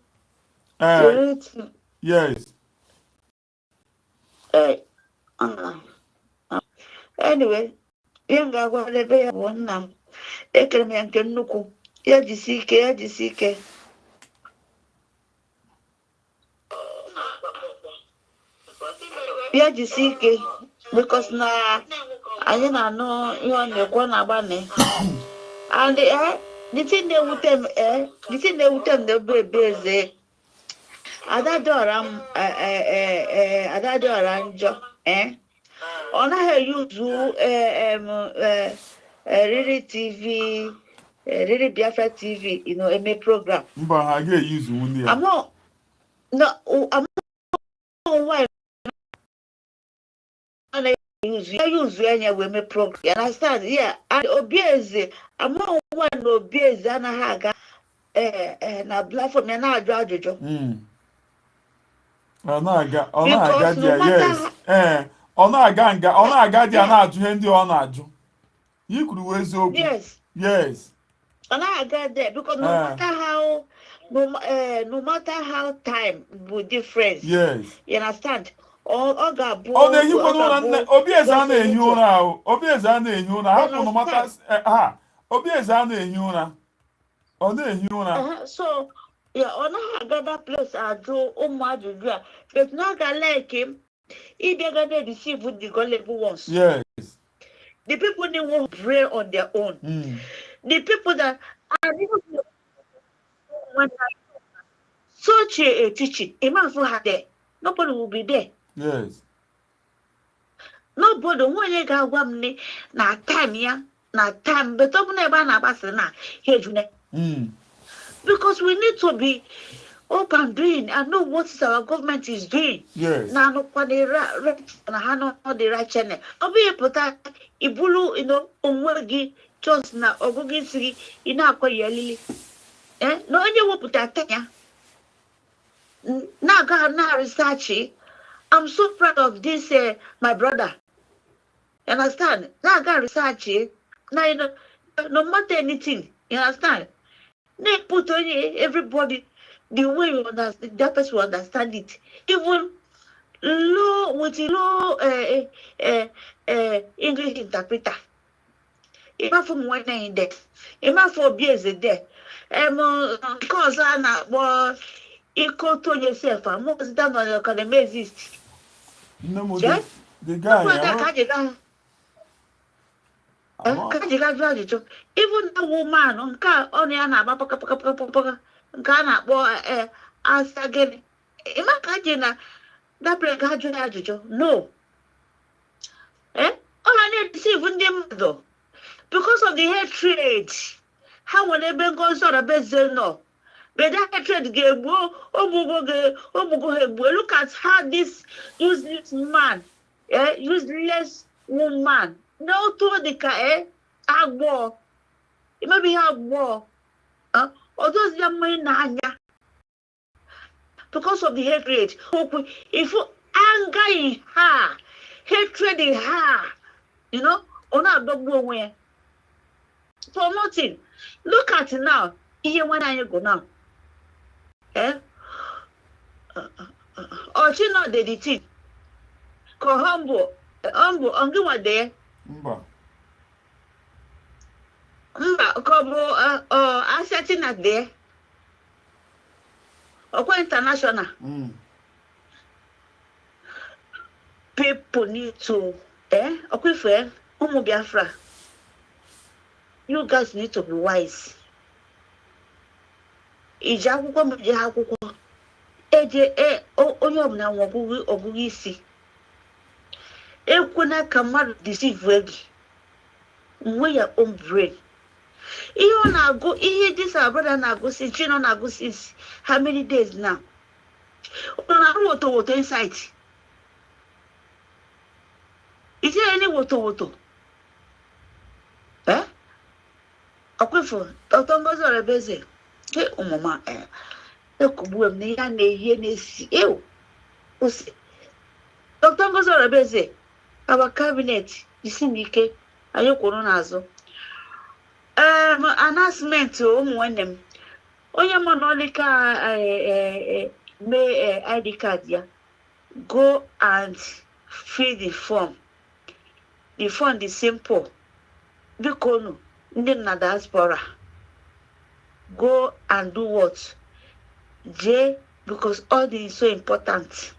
[SPEAKER 5] Yes.
[SPEAKER 9] Anyway, young guy, whatever one now. Ekele m nke nnukwu ya jisi ike because na anyị na-anụ ihe ọ na-ekwu na-agbani and the thing na-ewute m na Obieze adadọra njọ ọ naghị yuzu Riri TV, Riri Biafra TV, eme program.
[SPEAKER 5] But I get used to one day.
[SPEAKER 9] I'm not why I use any women program. You understand? Yeah, and Obieze, I'm not one Obieze and Haga, na platform na Jojo.
[SPEAKER 5] I got yes. I got the you could always open. Yes.
[SPEAKER 9] And I got there because no matter how time will difference.
[SPEAKER 5] Yes.
[SPEAKER 9] You understand? All got
[SPEAKER 5] both. Oh, then you go on Obieze na ehun na o. Obieze na ehun na. How no matter Obieze na ehun na. O na ehun na.
[SPEAKER 9] So yeah, on I got that place I do umadu. But now I like him. He they gonna deceive with the gullible ones.
[SPEAKER 5] Yes.
[SPEAKER 9] The people they won't pray on their own. The people that are such a teaching, a man for her there, nobody will be there.
[SPEAKER 5] Yes.
[SPEAKER 9] Nobody when you got one na time, but never na here. Because we need to be up and doing and know what our government is doing.
[SPEAKER 5] Yes.
[SPEAKER 9] Now no the right channel. Obi put ibulu, onwegi just na ogogi siri akwa yelili. No onye wo put atanya. Na research. I'm so proud of this my brother. You understand? Na research. Now no matter anything, you understand? They put on everybody the way you understand, that person will understand it. Even with low English interpreter. Even from one in there. Even for Obieze there. Because I was equal to yourself. I'm most done on the academy exist.
[SPEAKER 5] No, the guy.
[SPEAKER 9] Even the woman on car only an Ghana as again. Imagine that play Gajo. No. All I need to see even them though. Because of the hatred. How will they bring on sort of bezel no? But that hatred game look at how this useless man, useless woman. No to the car, war. It may be have war. Or those young men because of the hatred. If you anger in her, hatred in her, on our dog way. For nothing. Look at it now. Here when I go now. Or she not the thing. Call humble, on do what there. Kobo assetting at there. Or international. People need to okay fair, Biafra. You guys need to be wise. Ijakuko mjakuko. Onyo na ogugi si. Ekuna kamar deceive wegi. with your own brain. You na go this our brother na go since you na go since how many days now? Una water inside. Is there any water? Eh? Akwefo, Dr. Ngozi Obieze. Hey, mama, ekubu em na ya na ehie na esi. Ew. Osi. Dr. Ngozi Obieze, our cabinet, isi n'ike, anyị kwuru n'azụ. Announcement ụmụ nwanne m. Onye ma na ọlịka mee ID card ya. Go and fill the form. The form is simple. Biko nu, ndị na diaspora. Go and do what? J, because all this is so important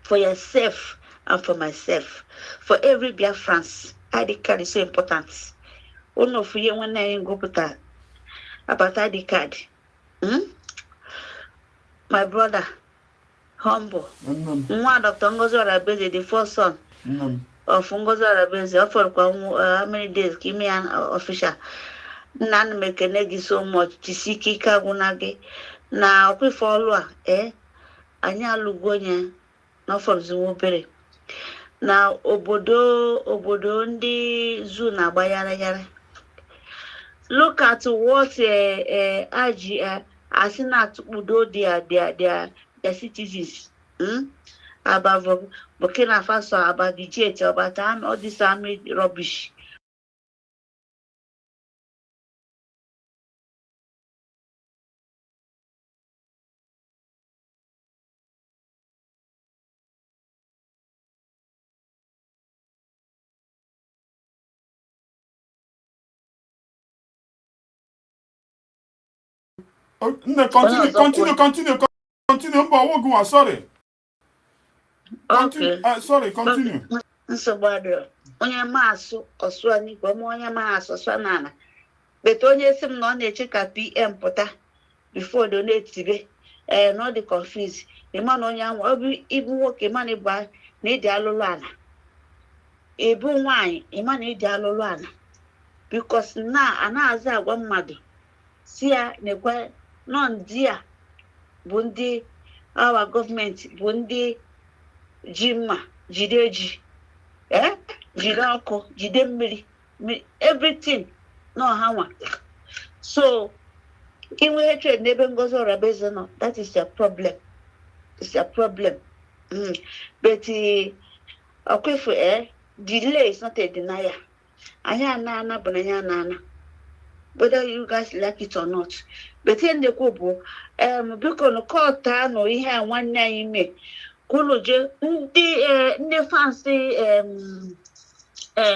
[SPEAKER 9] for yourself and for myself. For every Biafran, ID card is so important. One of you when I go put about ID card. My brother, humble. One Dr. Ngozi Obieze, the first son of Ngozi Obieze, offered how many days? Give me an official. Nan mekenegi so much. Chisiki kagunage. Na okwi follow anya lugonya na for zumubere. Na obodo ndi zu na bayara. Look at what Asina Udo their citizens. About Burkina Faso, about the jet, about all this army rubbish.
[SPEAKER 5] Continue. Sorry.
[SPEAKER 9] Okay.
[SPEAKER 5] Sorry, continue.
[SPEAKER 9] So bad. Onye maso oswani kwa onye maso swanana. But onye sim no na-eche ka PM pụta before donate tibe. No dey confuse. The man onye anwa obi ibu nwoke man ba na ịdị alụlụ ana. Ebu nwanyị ịma na ịdị alụlụ ana. Because na anaza agwa mmadụ si ya nekwa nọ ndị a bụ ndị our government bụ ndị ji mma jide ji jide ọkụ jide mmiri everything no ha nwa. So inwe hatred n'ebe Ngozi Obieze nọ, that is your problem. It's your problem. But Okwefo delay is not a denier. Anya na bụ na ya na whether you guys like it or not. But in the kubu biko no kọta no ihe a nwanne anyị mee kunu je ndị fancy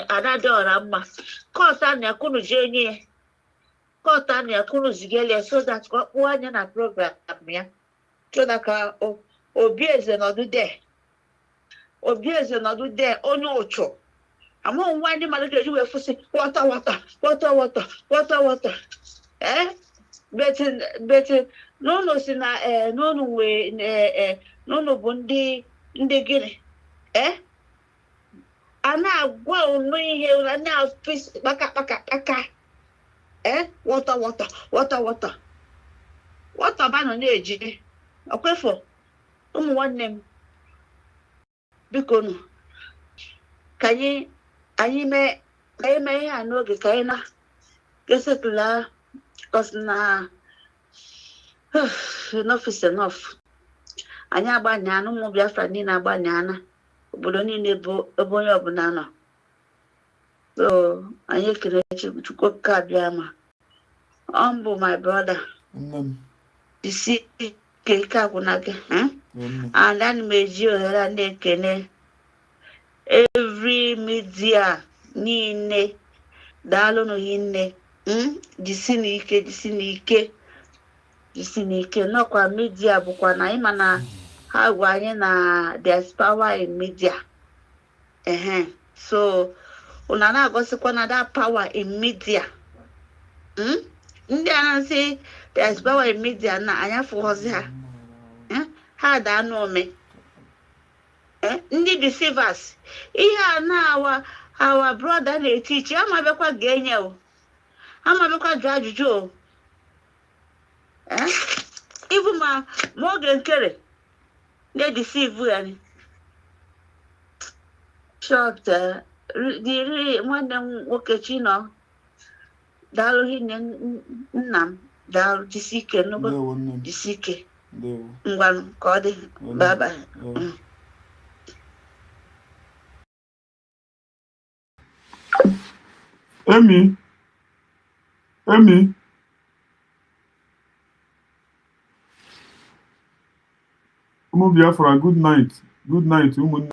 [SPEAKER 9] Adadora mma kọta na kunu je nye kọta na kunu zigele so that kọkpụ anya na program ya so that ka Obieze nọdụ there onye ụchụ ama nwa ndị mmadụ ga-eji wee fụsị water but n'ụlọ si na n'ụlọ wee n'ụlọ bụ ndị gịnị a na-agwa unu ihe a na-afịs kpaka water ba nọ na-eji Okwefo ụmụ nwanne m biko nụ ka anyị mee ihe a n'oge ka anyị na-esetụla because na enough is enough. Anyị agbanyana ụmụ Biafra niile agbanyana obodo niile bụ ebe onye ọbụla nọ. So anyị ekele Chukwu ka bịa ma humble my brother. Isi ike agwụna gị. And then meji ohere na-ekele every media niile daalụ n'hinne. Jisi n'ike nọkwa media bụkwa na ịma na ha gwa anyị na there's power in media. So una na-agosikwa na that power in media. Ndị a na-asị there's power in media na anya fụghọzi ha ha daa n'ome ndị deceivers ihe a na-awa our brother na-etichi amabekwa ga-enye o amabekwa jụ ajụjụ o ibu ma oge nkere na-edisivu ya shọt dịrị nwanne m nwoke Chinọ daalụ hinne nna m daalụ jisi ike n'ụbọchị jisi ike ngwanụ ka ọ dị baba
[SPEAKER 5] Emi ụmụ Biafra, good night ụmụnne